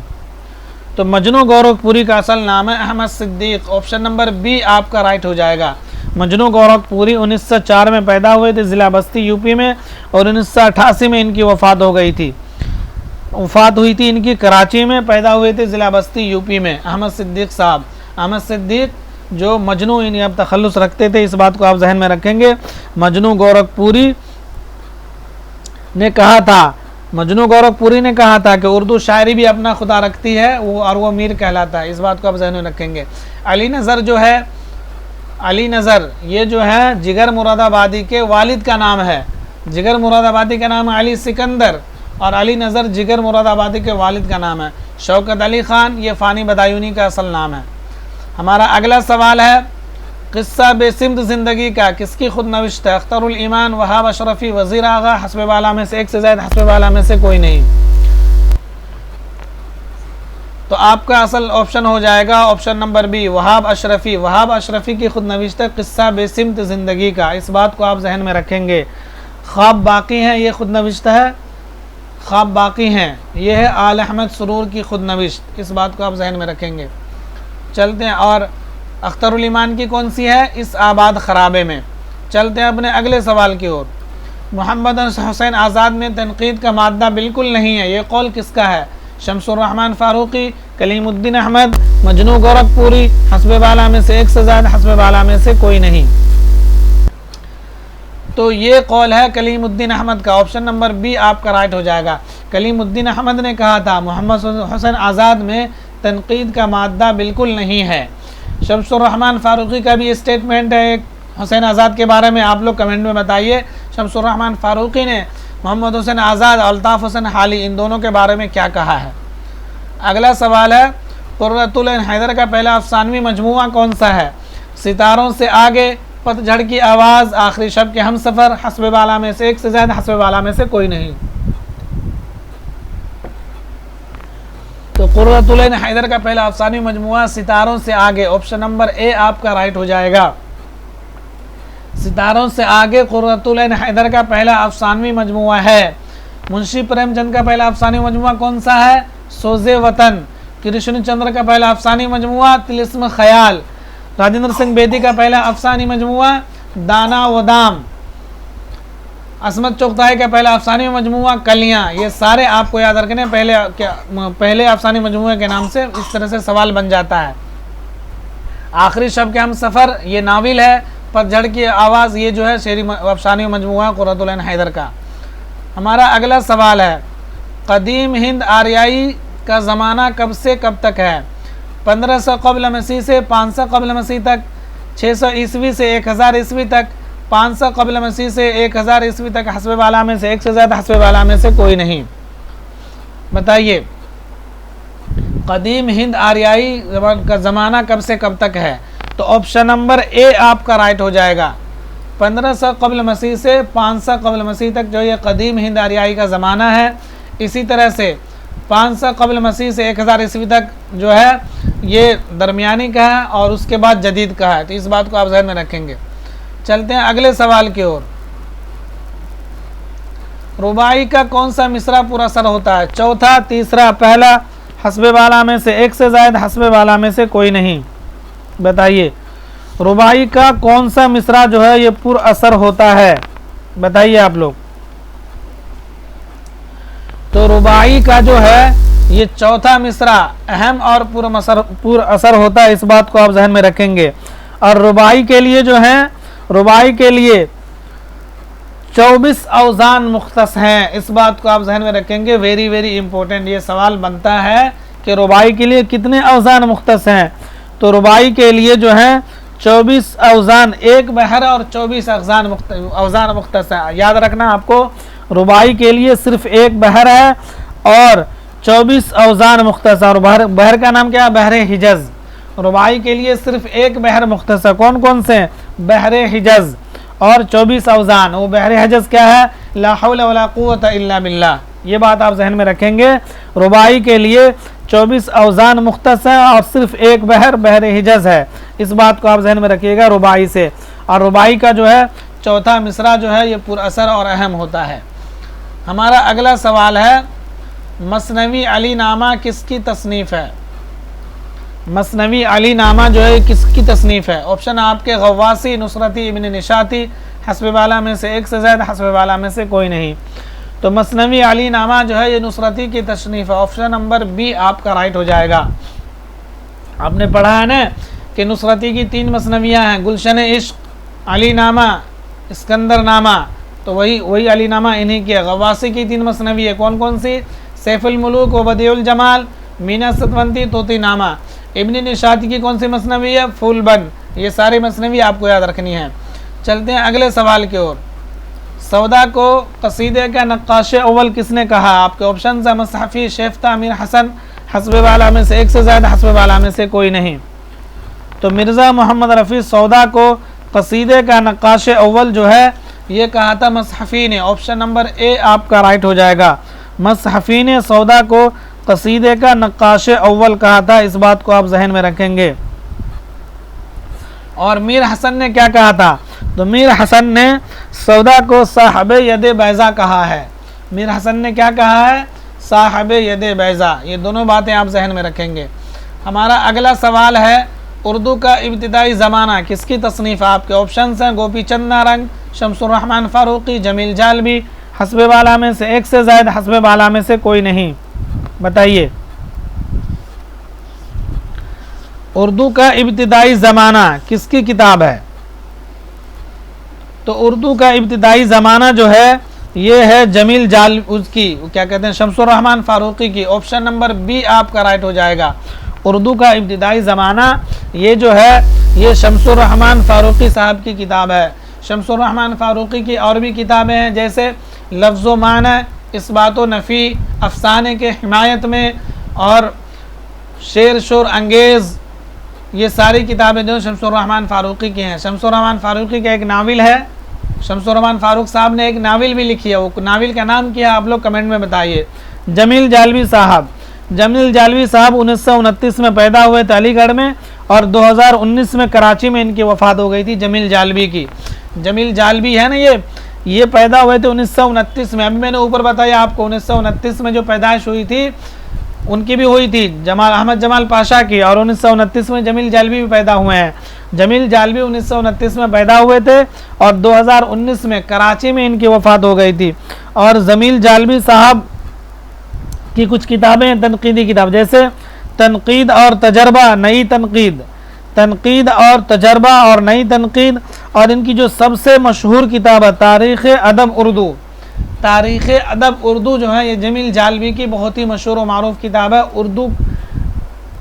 तो मजनू गोरखपुरी का असल नाम है Ahmad Siddiq. Option number B आपका राइट हो जाएगा। मजनू गोरखपुरी 1904 में पैदा हुए थे ज़िला बस्ती यूपी में, और 1988 में इनकी वफ़ात हो गई थी। वफ़ात हुई थी इनकी कराची में, पैदा हुए थे ज़िला बस्ती यूपी में अहमद सिद्दीक साहब। अहमद सिद्दीक जो मजनू इन अब तखल्लुस रखते थे, इस बात को आप जहन में रखेंगे। मजनू गोरखपुरी ने कहा था, मजनू गोरखपुरी ने कहा था कि उर्दू शायरी भी अपना खुदा रखती है और वो मीर कहलाता है। इस बात को आप जहन में रखेंगे। अली नज़र जो है, अली नज़र ये जो है जिगर मुरादाबादी के वालिद का नाम है। जिगर मुरादाबादी का नाम है अली सिकंदर, और अली नज़र जिगर मुरादाबादी के वालिद का नाम है। शौकत अली ख़ान ये फ़ानी बदायूनी का असल नाम है। हमारा अगला सवाल है, क़िस्सा बेसिमत ज़िंदगी का किसकी खुद नविश्त है? अख्तरुल ईमान, वहाब अशरफ़ी, वज़ीर आगा, हस्बे वाला में से एक से ज़ायद, हस्बे वाला में से कोई नहीं। तो आपका असल ऑप्शन हो जाएगा option number B, Wahab Ashrafi. Wahab Ashrafi की खुद नविश्त है क़िस्सा बेसिमत ज़िंदगी का। इस बात को आप जहन में रखेंगे। ख्वाब बाकी हैं ये खुद नविश्त है, ख्वाब बाकी हैं ये है आल अहमद सुरूर की खुद नविश्त। इस बात को आप जहन में रखेंगे। चलते हैं, और अख्तरुल ईमान की कौन सी है? इस आबाद खराबे में। चलते हैं अपने अगले सवाल की ओर। मोहम्मद हुसैन आज़ाद में तनकीद का मादा बिल्कुल नहीं है, ये कौल किसका है? शमसुर रहमान फ़ारूक़ी, कलीमुद्दीन अहमद, मजनू गोरखपुरी, हस्बे वाला में से एक से ज़्यादा, हस्बे वाला में से कोई नहीं। तो ये कौल है कलीमुद्दीन अहमद का। ऑप्शन नंबर बी आपका राइट हो जाएगा। कलीमुद्दीन अहमद ने कहा था मोहम्मद हुसैन आज़ाद में तनकीद का मादा बिल्कुल नहीं है। शमसुर रहमान फ़ारूक़ी का भी स्टेटमेंट है एक हुसैन आज़ाद के बारे में, आप लोग कमेंट में बताइए शमसुर रहमान फ़ारूक़ी ने मोहम्मद हुसैन आज़ाद, अल्ताफ़ हुसैन हाली, इन दोनों के बारे में क्या कहा है। अगला सवाल है, कुर्रतुल ऐन हैदर का पहला अफ़सानवी मजमुआ कौन सा है? सितारों से आगे, पतझड़ की आवाज़, आखिरी शब के हम सफ़र, हस्बे वाला में से एक से ज़्यादा, हस्बे वाला में से कोई नहीं। तो कुर्रतुल ऐन हैदर का पहला अफ़सानवी मजमुआ सितारों से आगे, ऑप्शन नंबर ए आपका राइट हो जाएगा। सितारों से आगे कुर्रतुल ऐन हैदर का पहला अफ़सानवी मजमुआ है। मुंशी प्रेमचंद का पहला अफ़सानी मजमुआ कौन सा है? सोज़े वतन। कृष्ण चंद्र का पहला अफ़सानी मजमुआ तिलिस्म ख़याल। राजेंद्र सिंह बेदी का पहला अफ़सानी मजमुआ दाना व दाम। असमत चुगताई का पहला अफ़सानी मजमुआ कलियाँ। ये सारे आपको याद रखने, पहले अफ़सानी मजमुए के नाम से इस तरह से सवाल बन जाता है। आखिरी शब के हम सफ़र ये नाविल है। पतझड़ की आवाज़ ये जो है शेरी अफ़सानी मजमुआ कुर्रतुल ऐन हैदर का। हमारा अगला सवाल है, कदीम हिंद आर्याई का ज़माना कब से कब तक है? 1500 क़ब्ल मसीह से 500 क़ब्ल मसीह तक, 600 ईस्वी से 1000 ईस्वी तक, 500 क़ब्ल मसीह से 1000 ईस्वी तक, हस्बे वाला में से एक से ज़्यादा, हस्बे वाला में से कोई नहीं। बताइए कदीम हिंद आर्याई का ज़माना कब से कब तक है? तो ऑप्शन नंबर ए आपका राइट हो जाएगा। 1500 क़ब्ल मसीह से 500 क़ब्ल मसीह तक जो ये कदीम हिंद आर्याई का ज़माना है। इसी तरह से 500 क़ब्ल मसीह से 1000 ईस्वी तक जो है ये दरमियानी का है, और उसके बाद जदीद का है। तो इस बात को आप ज़हन में रखेंगे। चलते हैं अगले सवाल की ओर। रुबाई का कौन सा मिसरा पुरअसर होता है? चौथा, तीसरा, पहला, हस्बे वाला में से एक से ज़ायद, हस्बे वाला में से कोई नहीं। बताइए रुबाई का कौन सा मिसरा जो है ये पुरअसर होता है? बताइए आप लोग। तो रुबाई का जो है ये चौथा मिसरा अहम और पुरअसर होता है। इस बात को आप जहन में रखेंगे। और रुबाई के लिए जो है, रुबाई के लिए 24 औज़ान मुख्तस हैं। इस बात को आप जहन में रखेंगे। वेरी वेरी इंपॉर्टेंट ये सवाल बनता है कि रुबाई के लिए कितने औज़ान मुख्तस हैं? तो रुबाई के लिए जो है 24 औज़ान, एक बहर और 24 औज़ान मुख्तस है। याद रखना आपको, रुबाई के लिए सिर्फ एक बहर है और 24 अवजान मुख्तसर। बहर का नाम क्या है? बहरे हिजज। रुबाई के लिए सिर्फ एक बहर मुख्तसर। कौन कौन से? बहरे हिजज और 24 अवजान। वो बहरे हिजज क्या है? ला हौला वला कुव्वता इल्ला बिल्लाह। ये बात आप जहन में रखेंगे। रुबाई के लिए 24 अवजान मुख्तसर और सिर्फ एक बहर बहरे हिजज है। इस बात को आप जहन में रखिएगा रुबाई से। और रुबाई का जो है चौथा मिसरा जो है ये पुरअसर और अहम होता है। हमारा अगला सवाल है, मसनवी अली नामा किसकी तसनीफ़ है? मसनवी अली नामा जो है किसकी तसनीफ़ है? ऑप्शन आपके गवासी, नुसरती, इब्न निशाती, हस्ब वाला में से एक से ज़्यादा, हस्ब वाला में से कोई नहीं। तो मसनवी अली नामा जो है ये नुसरती की तसनीफ़ है। ऑप्शन नंबर बी आपका राइट हो जाएगा। आपने पढ़ा है ना कि नुसरती की 3 मसनवियाँ हैं, गुलशन इश्क, अली नामा, इस्कंदर नामा। तो वही अली नामा इन्हीं की है। गवासी की 3 मसनवी है, कौन कौन सी? सैफुल मुलूक व बदिउल जमाल, मीना सतवंती, तोती नामा। इब्न निशाती की कौन सी मसनवी है? फूलबन। ये सारी मसनवी आपको याद रखनी है। चलते हैं अगले सवाल की ओर। सौदा को कसीदे का नक्काश अव्वल किसने कहा? आपके ऑप्शन है मसहफ़ी, शेफ्ता, अमीर हसन, हस्ब वाला में से एक से ज़्यादा, हस्ब वाला में से कोई नहीं। तो मिर्ज़ा मोहम्मद रफ़ी सौदा को कसीदे का नक्काश अव्वल जो है ये कहा था मसहफ़ी ने। ऑप्शन नंबर ए आपका राइट हो जाएगा। मसहफ़ी ने सौदा को कसीदे का नक्काश अव्वल कहा था। इस बात को आप जहन में रखेंगे। और मीर हसन ने क्या कहा था? तो मीर हसन ने सौदा को साहब यदे बैज़ा कहा है। मीर हसन ने क्या कहा है? साहब यदे बैज़ा। ये दोनों बातें आप जहन में रखेंगे। हमारा अगला सवाल है, उर्दू का इब्तिदाई ज़माना किसकी तसनीफ़? आपके ऑप्शन हैं गोपी चंद नारंग, शमसुर रहमान फ़ारूक़ी, जमील जालबी, हस्ब वाला में से एक से ज़ायद, हस्ब वाला में से कोई नहीं। बताइए, उर्दू का इब्तिदाई ज़माना किसकी किताब है? तो उर्दू का इब्तिदाई ज़माना जो है ये है जमील जाल उसकी क्या कहते हैं, शमसुर रहमान फ़ारूक़ी की। ऑप्शन नंबर बी आपका राइट हो जाएगा। उर्दू का इब्तिदाई ज़माना ये जो है ये शमसुर रहमान फ़ारूक़ी साहब की किताब है। शमसुर रहमान फ़ारूक़ी की और भी किताबें हैं, जैसे लफ्ज़ व माना, इस्बात व नफ़ी, अफ़साने के हिमायत में और शेर शोर अंगेज़। ये सारी किताबें जो शमसुर रहमान फ़ारूक़ी की हैं। शमसुर रहमान फ़ारूक़ी का एक नाविल है, शमसुर रहमान फ़ारूक़ साहब ने एक नाविल भी लिखी है। वो नाविल का नाम क्या है आप लोग कमेंट में बताइए। जमील जालवी साहब, जमील जालवी साहब 1929 में पैदा हुए थे अलीगढ़ में और 2019 में कराची में इनकी वफ़ात हो गई थी। जमील जालवी की, जमील जालवी है ना ये पैदा हुए थे 1929 में। अभी मैंने ऊपर बताया आपको 1929 में जो पैदाइश हुई थी उनकी भी हुई थी जमाल अहमद जमाल पाशा की, और 1929 में जमील जालवी भी पैदा हुए हैं। जमील जालवी 1929 में पैदा हुए थे और 2019 में कराची में इनकी वफ़ात हो गई थी। और जमील जालवी साहब की कुछ किताबें हैं तनकीदी किताब, जैसे तनकीद और तजर्बा, नई तनकीद, तनकीद और तजर्बा और नई तनकीद। और इनकी जो सबसे मशहूर किताब है तारीख़ अदब उर्दू, तारीख़ अदब उर्दू जो है ये जमील जालवी की बहुत ही मशहूर और मारूफ किताब है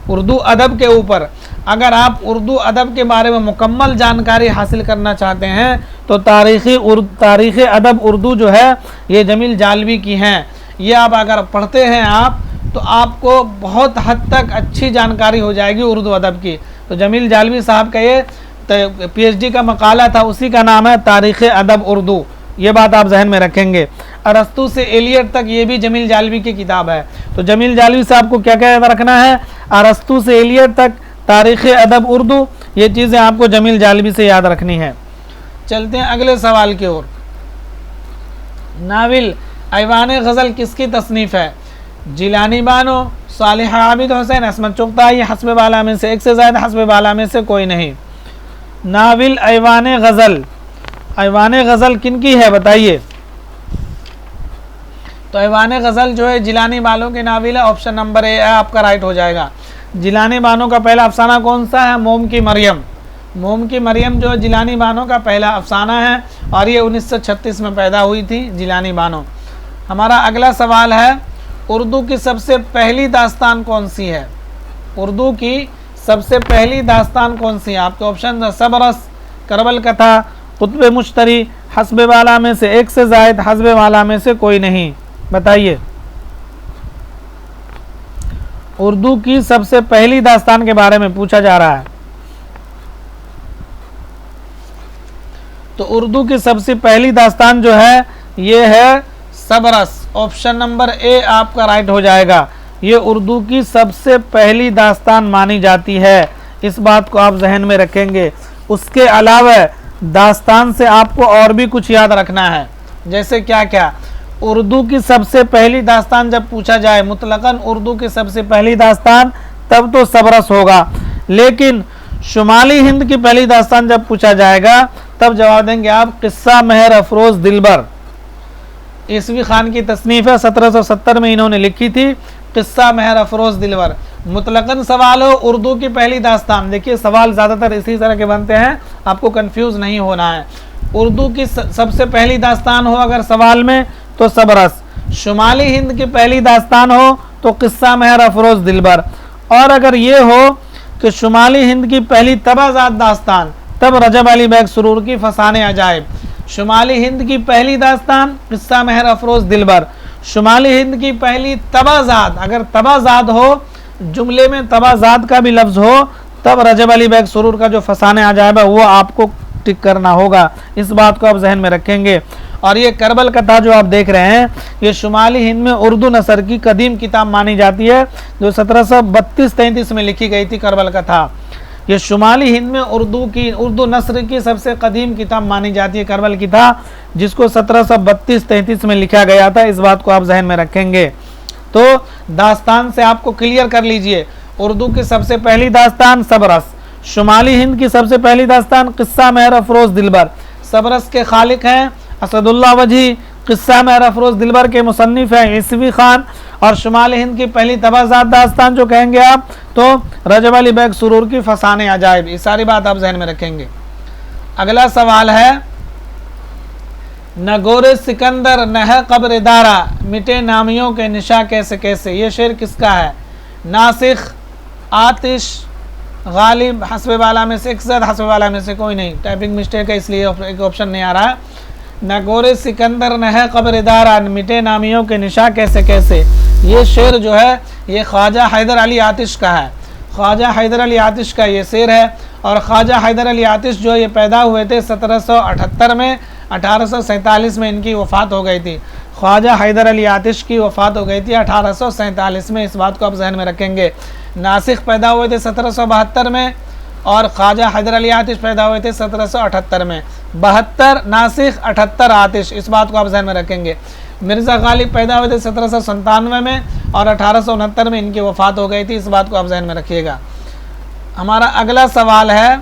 उर्दू अदब के ऊपर। अगर आप उर्दू अदब के बारे में मुकम्मल जानकारी हासिल करना चाहते हैं तो तारीख़ अदब उर्दू जो है ये जमील जालवी की हैं। ये आप अगर पढ़ते हैं आप तो आपको बहुत हद तक अच्छी जानकारी हो जाएगी उर्दू अदब की। तो जमील जालवी साहब का ये PhD का मकाला था, उसी का नाम है तारीख़ अदब उर्दू। ये बात आप जहन में रखेंगे। अरस्तू से एलियट तक ये भी जमील जालवी की किताब है। तो जमील जालवी साहब को क्या क्या याद रखना है? अरस्तू से एलियट तक, तारीख़ अदब उर्दू, ये चीज़ें आपको जमील जालवी से याद रखनी है। चलते हैं अगले सवाल की ओर। नाविल ऐवान गज़ल किसकी तसनीफ़ है? जिलानी बानो, सालिह आबिद हुसैन, असमत चुगताई, हस्ब वाला में से एक से ज़्यादा, हस्ब वाला में से कोई नहीं। नाविल ऐवान गज़ल, ऐवान गज़ल किन की है बताइए? तो ऐवान गज़ल जो है जिलानी बानो के नाविल है। ऑप्शन नंबर ए आपका राइट हो जाएगा। जिलानी बानो का पहला अफसाना कौन सा है? मोम की मरियम। मोम की मरियम जो है जिलानी बानो का पहला अफसाना है और ये 1936 में पैदा हुई थी जिलानी बानो। हमारा अगला सवाल है, उर्दू की सबसे पहली दास्तान कौन सी है? उर्दू की सबसे पहली दास्तान कौन सी है? आपके ऑप्शन है सबरस, करबल कथा, कुतुब मुश्तरी, हस्ब वाला में से एक से ज़ायद, हस्ब वाला में से कोई नहीं। बताइए। उर्दू की सबसे पहली दास्तान के बारे में पूछा जा रहा है। तो उर्दू की सबसे पहली दास्तान जो है ये है सबरस। ऑप्शन नंबर ए आपका राइट हो जाएगा। ये उर्दू की सबसे पहली दास्तान मानी जाती है, इस बात को आप जहन में रखेंगे। उसके अलावा दास्तान से आपको और भी कुछ याद रखना है, जैसे क्या क्या। उर्दू की सबसे पहली दास्तान जब पूछा जाए मुतलकन उर्दू की सबसे पहली दास्तान, तब तो सबरस होगा। लेकिन शुमाली हिंद की पहली दास्तान जब पूछा जाएगा तब जवाब देंगे आप किस्सा मेहर अफरोज दिलबर। ईसवी खान की तसनीफ है, 1770 में इन्होंने लिखी थी, किस्सा मेहर अफरोज दिलबर। मुतलकन सवाल हो उर्दू की पहली दास्तान, देखिए सवाल ज़्यादातर इसी तरह के बनते हैं, आपको कंफ्यूज नहीं होना है। उर्दू की सबसे पहली दास्तान हो अगर सवाल में तो सबरस, शुमाली हिंद की पहली दास्तान हो तो किस्सा मेहर अफरोज दिलबर, और अगर ये हो कि शुमाली हिंद की पहली तबाजात दास्तान तब रजब अली बैग सुरूर की फसाने अजायब। शुमाली हिंद की पहली दास्तान किस्सा मेहर अफरोज दिलबर, शुमाली हिंद की पहली तबाजात, अगर तबाजात हो जुमले में तबाजात का भी लफ्ज़ हो तब रजब अली बैग सुरूर का जो फसाने अजायब है वो आपको टिक करना होगा, इस बात को आप जहन में रखेंगे। और ये करबल कथा जो आप देख रहे हैं ये शुमाली हिंद में उर्दू नसर की कदीम किताब मानी जाती है, जो 1732-33 में लिखी गई थी करबल कथा। ये शुमाली हिंद में उर्दू नस्र की सबसे कदीम किताब मानी जाती है करबल किताब, जिसको 1732-33 में लिखा गया था, इस बात को आप जहन में रखेंगे। तो दास्तान से आपको क्लियर कर लीजिए, उर्दू की सबसे पहली दास्तान सबरस, शुमाली हिंद की सबसे पहली दास्तान किस्सा मेहर अफरोज दिलबर। सबरस के खालिक हैं असदुल्ला वजी, किस्सा मेहर अफरोज दिलबर के मुसन्निफ हैं ईसवी खान, और शुमाली हिंद की पहली तबाजात दास्तान जो कहेंगे आप तो रजब अली बैग सुरूर की फसाने अजायब। ये सारी बात आप जहन में रखेंगे। अगला सवाल है, नगोरे सिकंदर नह कब्र दारा मिटे नामियों के निशा कैसे कैसे। ये शेर किसका है? नासिख, आतिश, गालिब, हस्बे वाला में से, इकसद, हस्बे वाला में से कोई नहीं। टाइपिंग मिस्टेक है इसलिए एक ऑप्शन नहीं आ रहा है। नगोरे सिकंदर नह कब्र दारा मिटे नामियों के निशा कैसे कैसे। ये शेर जो है ये ख्वाजा हैदर अली आतिश का है। ख्वाजा हैदर अली आतिश का ये शेर है। और ख्वाजा हैदर अली आतिश जो ये पैदा हुए थे 1778 में, 1847 में इनकी वफ़ात हो गई थी। ख्वाजा हैदर अली आतिश की वफ़ात हो गई थी 1847 में, इस बात को आप जहन में रखेंगे। नासिख पैदा हुए थे 1772 में और ख्वाजा हैदर अली आतिश पैदा हुए थे 1778 में। 72 नासिख, 78 आतिश, इस बात को आप जहन में रखेंगे। मिर्ज़ा गालिब पैदा हुए थे 1797 में और 1869 में इनकी वफ़ात हो गई थी, इस बात को आप जहन में रखिएगा। हमारा अगला सवाल है,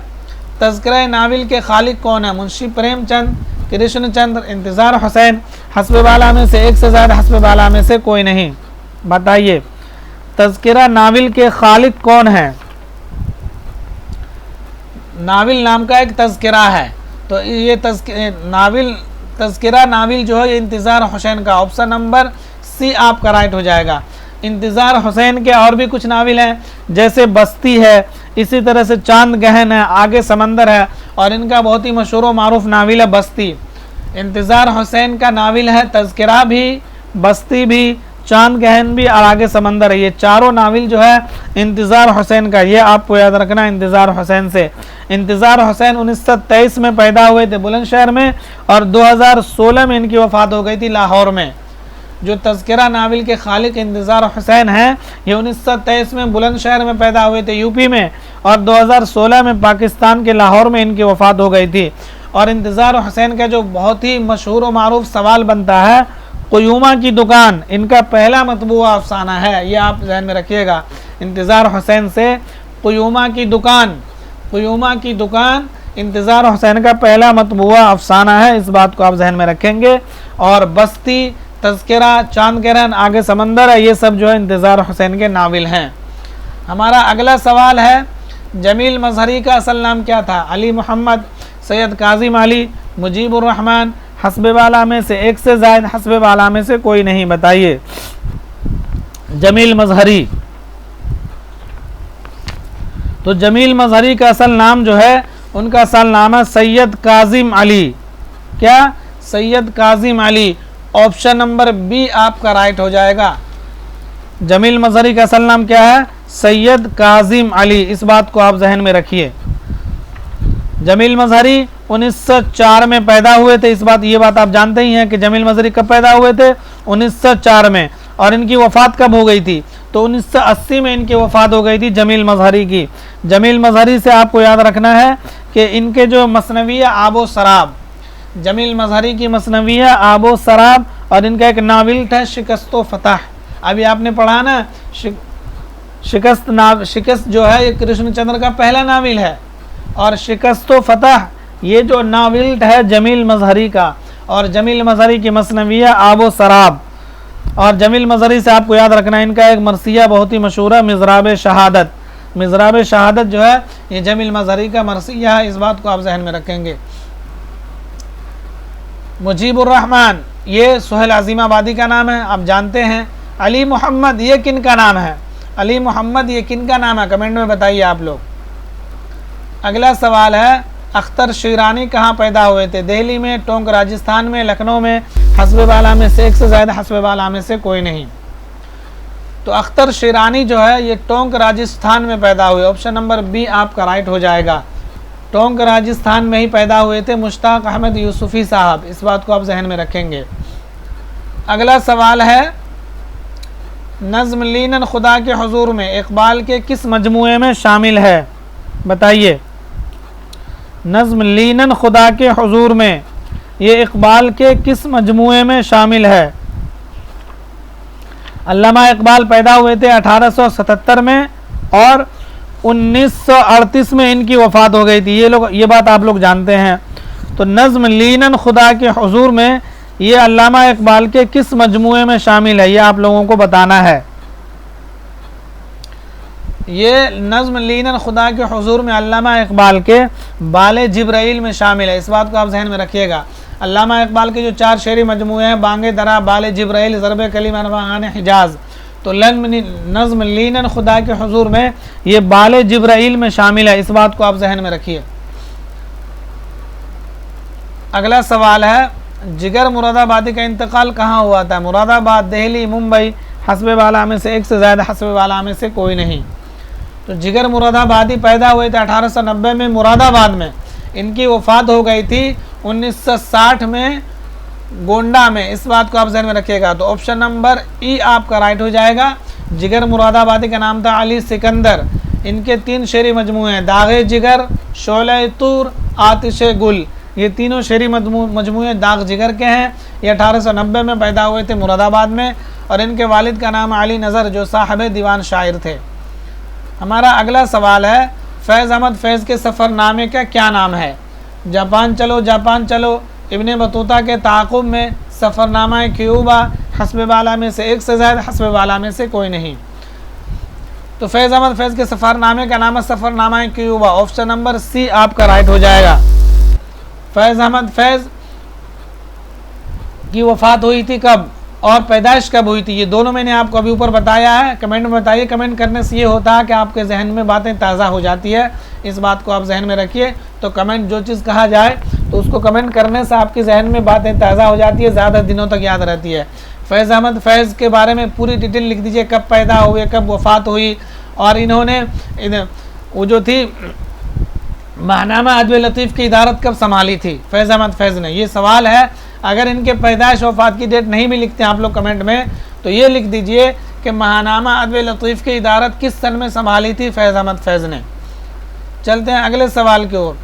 तज़किरा नाविल के खालिक कौन है? मुंशी प्रेमचंद, कृष्णचंद्र, इंतज़ार हुसैन, हस्बे वाला में से एक से ज़्यादा, हस्बे वाला में से कोई नहीं। बताइए तज़किरा नाविल के खालिक कौन है? नाविल नाम का एक तज़किरा है, तो ये तज़किरा नाविल जो है ये इंतज़ार हुसैन का, ऑप्शन नंबर सी आपका राइट हो जाएगा। इंतज़ार हुसैन के और भी कुछ नाविल हैं, जैसे बस्ती है, इसी तरह से चांद गहन है, आगे समंदर है, और इनका बहुत ही मशहूर व मारूफ नाविल है बस्ती। इंतज़ार हुसैन का नाविल है तज़किरा भी, बस्ती भी, चांद गहन भी और आगे समंदर है। ये चारों नाविल जो है इंतज़ार हुसैन का, ये आपको याद रखना इंतज़ार हुसैन से। इंतज़ार हुसैन 1923 में पैदा हुए थे बुलंदशहर में और 2016 में इनकी वफ़ात हो गई थी लाहौर में। जो तज़किरा नाविल के खालिक इंतज़ार हुसैन हैं ये 1923 में बुलंदशहर में पैदा हुए थे यूपी में, और 2016 में पाकिस्तान के लाहौर में इनकी वफ़ात हो गई थी। और इंतज़ार हुसैन का जो बहुत ही मशहूर व मारूफ सवाल बनता है, क़ुयूमा की दुकान इनका पहला मतबूआ अफसाना है, ये आप ध्यान में रखिएगा। इंतज़ार हुसैन से क़ुयूमा की दुकान, क़ुयूमा की दुकान इंतज़ार हुसैन का पहला मतबूआ अफसाना है, इस बात को आप जहन में रखेंगे। और बस्ती, तज़किरा, चांद गहन, आगे समंदर है, ये सब जो है इंतज़ार हुसैन के नाविल हैं। हमारा अगला सवाल है, जमील मजहरी का असल नाम क्या था? अली मोहम्मद, सैयद काजिम अली, मुजीबुर रहमान, हस्बे वाला में से एक से ज़ायद, हस्बे वाला में से कोई नहीं। बताइए जमील मजहरी। तो जमील मजहरी का असल नाम जो है, उनका असल नाम है सैयद काजिम अली। क्या? Syed Kazim Ali. Option number B आपका राइट हो जाएगा। जमील मजहरी का असल नाम क्या है? सैयद काजिम अली। इस बात को आप जहन में रखिए। जमील मजहरी 1904 में पैदा हुए थे। ये बात आप जानते ही हैं कि जमील मजहरी कब पैदा हुए थे? 1904 में। और इनकी वफ़ात कब हो गई थी? तो 1980 में इनकी वफ़ात हो गई थी जमील मजहरी की। जमील मजहरी से आपको याद रखना है कि इनके जो मसनविया आबो सराब, जमील मजहरी की मसनविया आबो सराब, और इनका एक नाविल है शिकस्त व फतह। अभी आपने पढ़ा ना, शिकस्त जो है ये कृष्णचंद्र का पहला नाविल है, और शिकस्त व फतह ये जो नाविल है जमील मजहरी का। और जमील मजहरी की मसनविया आबो सराब। और जमील मजहरी से आपको याद रखना है इनका एक मरसिया बहुत ही मशहूर है, मिज़राब शहादत। मिज़राब शहादत जो है ये जमील मजहरी का मरसिया है। इस बात को आप जहन में रखेंगे। मुजीबुर रहमान ये सुहेल अज़ीमाबादी का नाम है, आप जानते हैं। अली मोहम्मद ये किन का नाम है? अली मोहम्मद ये किन का नाम है? कमेंट में बताइए आप लोग। अगला सवाल है, अख्तर शिरानी कहाँ पैदा हुए थे? दिल्ली में, टोंक राजस्थान में, लखनऊ में, हस्बे वाला में से एक से ज़्यादा, हस्बे वाला में से कोई नहीं। तो अख्तर शिरानी जो है ये टोंक राजस्थान में पैदा हुए। ऑप्शन नंबर बी आपका राइट हो जाएगा। टोंक राजस्थान में ही पैदा हुए थे मुश्ताक अहमद यूसुफ़ी साहब। इस बात को आप जहन में रखेंगे। अगला सवाल है, नज़्म लीनन खुदा के हुजूर में इकबाल के किस मजमूए में शामिल है? बताइए। नज़्म लीनन खुदा के हुजूर में ये इकबाल के किस मजमूए में शामिल है? अल्लामा इकबाल पैदा हुए थे 1877 में और 1938 में इनकी वफ़ात हो गई थी। ये बात आप लोग जानते हैं। तो नज़्म लीनन खुदा के हुजूर में ये अल्लामा इकबाल के किस मजमूए में शामिल है, ये आप लोगों को बताना है। ये नज़्म लीनन खुदा के हुजूर में अल्लामा इकबाल के बाले जिब्राइल में शामिल है। इस बात को आप जहन में रखिएगा। अल्लामा इकबाल के जो 4 शेरी मजमूए हैं, बांगे दरा, बाले जिब्राइल, ज़रब कलीमा नवान हिजाज, तो नज़्म लीनन खुदा के हुजूर में ये बाले जिब्राइल में शामिल है। इस बात को आप जहन में रखिए। अगला सवाल है, जिगर मुरादाबादी का इंतकाल कहाँ हुआ था? मुरादाबाद, दिल्ली, मुंबई, हस्बे वाला में से एक से ज़्यादा, हस्बे वाला में से कोई नहीं। तो जिगर मुरादाबादी पैदा हुए थे 1890 में मुरादाबाद में। इनकी वफ़ात हो गई थी 1960 में गोंडा में। इस बात को आप जहन में रखिएगा। तो ऑप्शन नंबर ई आपका राइट हो जाएगा। जिगर मुरादाबादी का नाम था अली सिकंदर। इनके 3 शेरी मजमूए हैं, दागे जिगर, शोले तूर, आतिश गुल। ये तीनों शेरी मजमूए दाग जिगर के हैं। ये 1890 में पैदा हुए थे मुरादाबाद में। और इनके वालिद का नाम अली नज़र जो साहब दीवान शायर थे। हमारा अगला सवाल है, फैज़ अहमद फैज़ के सफ़रनामे का क्या नाम है? जापान चलो जापान चलो, इब्ने बतूता के ताक़ुब में, सफ़रनामा क्यूबा, हस्बे वाला में से एक से ज़्यादा, हस्बे वाला में से कोई नहीं। तो फैज़ अहमद फैज़ के सफ़रनामे का नाम है सफ़रनामा क्यूबा। ऑप्शन नंबर सी आपका राइट हो जाएगा। फैज़ अहमद फैज़ की वफ़ात हुई थी कब और पैदाइश कब हुई थी? ये दोनों मैंने आपको अभी ऊपर बताया है। कमेंट में बताइए। कमेंट करने से ये होता है कि आपके जहन में बातें ताज़ा हो जाती है। इस बात को आप जहन में रखिए। तो कमेंट जो चीज़ कहा जाए तो उसको कमेंट करने से आपके जहन में बातें ताज़ा हो जाती है, ज़्यादा दिनों तक याद रहती है। फैज़ अहमद फैज़ के बारे में पूरी डिटेल लिख दीजिए, कब पैदा हुए, कब वफ़ात हुई, और इन्होंने वो जो थी महनामा अदब लतीफ़ की इदारत कब संभाली थी फैज़ अहमद फैज़ ने। ये सवाल है। अगर इनके पैदाइश वफ़ात की डेट नहीं भी लिखते हैं आप लोग कमेंट में, तो ये लिख दीजिए कि महानामा अदब लतीफ़ की इदारत किस सन में संभाली थी फैज़ अहमद फैज़ ने। चलते हैं अगले सवाल की ओर।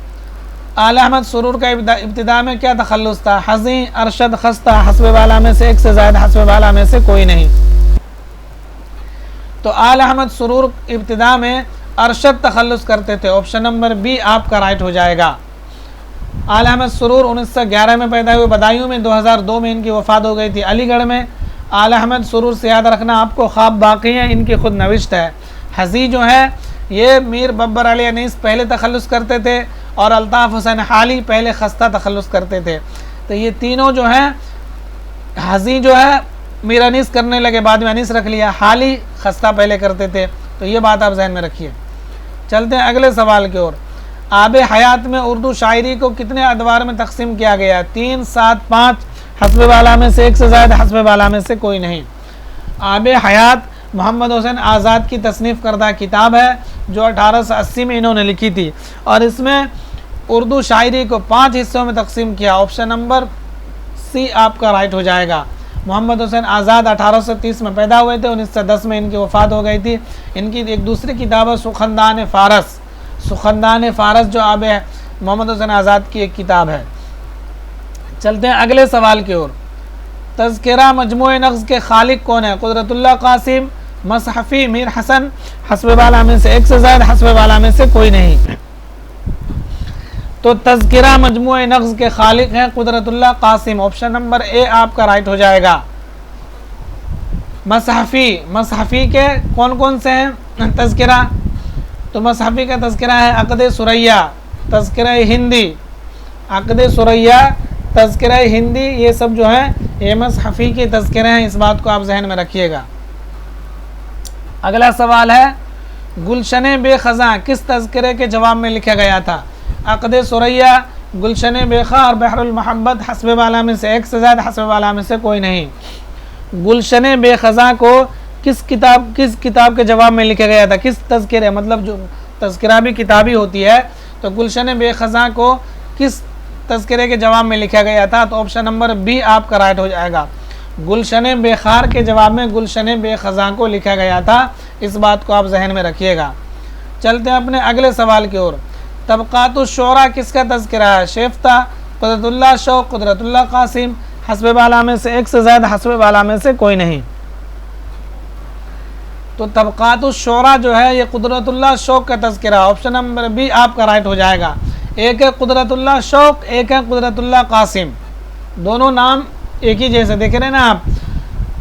आला अहमद सुरूर का इब्तिदा में क्या तखल्लुस था? हज़ी, अरशद, खस्ता, हस्बे वाला में से एक से ज़्यादा, हस्बे वाला में से कोई नहीं। तो आला अहमद सुरूर इब्तिदा में अरशद तखल्लुस करते थे। ऑप्शन नंबर बी आपका राइट हो जाएगा। आला अहमद सुरूर 1911 में पैदा हुए बदायूं में। 2002 में इनकी वफ़ात हो गई थी अलीगढ़ में। आला अहमद सुरूर से याद रखना आपको ख्वाब बाकी हैं, इनकी खुद नविश्त है। हज़ी जो है ये मीर बब्बर अली अनीस पहले तखल्लुस करते थे और अल्ताफ़ हुसैन हाली पहले खस्ता तखल्लुस करते थे। तो ये तीनों जो हैं, हज़ी जो है मीर अनीस करने लगे, बाद में अनीस रख लिया, हाली खस्ता पहले करते थे। तो ये बात आप जहन में रखिए। चलते हैं अगले सवाल की ओर। आब हयात में उर्दू शायरी को कितने अदवार में तकसीम किया गया? 3, 7, 5, हस्बे वाला में से एक से ज़्यादा, हस्बे वाला में से कोई नहीं। आब हयात मोहम्मद हुसैन आज़ाद की तसनीफ़ करदा किताब है जो 1880 में इन्होंने लिखी थी, और इसमें उर्दू शायरी को 5 हिस्सों में तकसीम किया। ऑप्शन नंबर सी आपका राइट हो जाएगा। मोहम्मद हुसैन आज़ाद 1830 में पैदा हुए थे, 1910 में इनकी वफ़ात हो गई थी। इनकी एक दूसरी किताब है सुखनदान फ़ारस, सुखनदान फ़ारस जो अब है मोहम्मद हुसैन आज़ाद की एक किताब है। चलते हैं अगले सवाल की ओर। तज़किरा मजमूए नग़्ज़ के खालिक कौन है? कुदरतुल्लाह कासिम, मसहफ़ी, मीर हसन, हस्ब वाला में से एक से ज़्यादा, हस्ब वाला में से कोई नहीं। तो तज़किरा मजमूए नग़्ज़ के खालिक हैं Qudratullah Qasim. Option number A आपका राइट हो जाएगा। मसहफ़ी, मसहफ़ी के कौन कौन से हैं तज़किरा? तो मसहफ़ी का तज़किरा है अक़द सुरैया, तज़किरा हिंदी, अक़द सुरैया, तज़किरा हिंदी, ये सब जो है ये मसहफ़ी के तज़किरे हैं। इस बात को आप जहन में रखिएगा। अगला सवाल है गुलशन बेख़ज़ां किस तज़किरे के जवाब में लिखा गया था? अक़द सुरैया, गुलशन बेख़ा और बहरुल मोहब्बत, हस्ब वाला में से एक से ज़्यादा, हस्ब वाला में से कोई नहीं। गुलशन बेख़ज़ां को किस किताब के जवाब में लिखा गया था? किस तज़किरे, मतलब जो तज़किरा भी किताबी होती है, तो गुलशन बेख़ज़ां को किस तज़किरे के जवाब में लिखा गया था? तो ऑप्शन नंबर बी आपका राइट हो जाएगा। गुलशन बेखार के जवाब में गुलशन बेख़ज़ां को लिखा गया था। इस बात को आप जहन में रखिएगा। चलते हैं अपने अगले सवाल की ओर। तबक़ातुश शोरा किसका तज़किरा है? शेफ्ता, कुदरतुल्लाह शौक़, कुदरतुल्लाह कासिम, हस्ब वाला में से एक से ज़्यादा, हस्ब वाला में से कोई नहीं। तो तबक़ातुश शोरा जो है ये कुदरतुल्लाह शौक़ का तज़किरा। ऑप्शन नंबर बी आपका राइट हो जाएगा। एक है कुदरतुल्लाह शौक़, एक है कुदरतुल्लाह कासिम। दोनों नाम एक ही जैसे देख रहे हैं ना आप,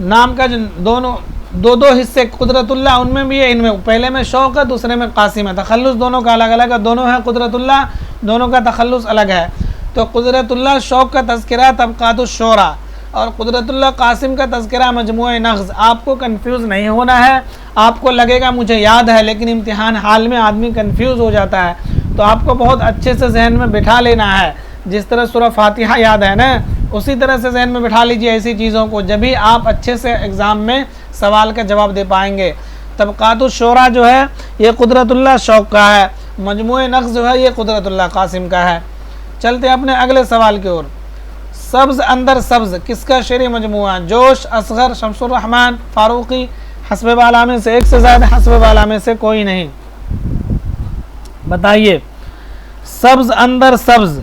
नाम का जो दोनों दो हिस्से कुदरतुल्लाह उनमें भी है, इनमें पहले में शौक़ है, दूसरे में कासिम है। तखल्लुस दोनों का अलग अलग है, दोनों है कुदरतुल्लाह, दोनों का तखल्लुस अलग है। तो कुदरतुल्लाह शौक़ का तज़किरा तबक़ातुश शोरा और कुदरतुल्लाह कासिम का तज़किरा मजमूए नग़्ज़। आपको कंफ्यूज नहीं होना है। आपको लगेगा मुझे याद है, लेकिन इम्तिहान हाल में आदमी कंफ्यूज हो जाता है, तो आपको बहुत अच्छे से जहन में बिठा लेना है। जिस तरह सूरह फातिहा याद है ना, उसी तरह से जहन में बिठा लीजिए ऐसी चीज़ों को, जब भी आप अच्छे से एग्ज़ाम में सवाल का जवाब दे पाएंगे। तबक़ातुश शोरा जो है ये कुदरतुल्लाह शौक़ का है, मजमूए नग़्ज़ जो है ये कुदरतुल्लाह कासिम का है। चलते हैं अपने अगले सवाल की ओर। सब्ज़ अंदर सब्ज़ किसका शेरी मजमुआ? जोश, असगर, शमसुर रहमान, फ़ारूक़ी, हस्ब वाला में से एक से ज़्यादा, हस्ब वाला में से कोई नहीं। बताइए सब्ज़ अंदर सब्ज़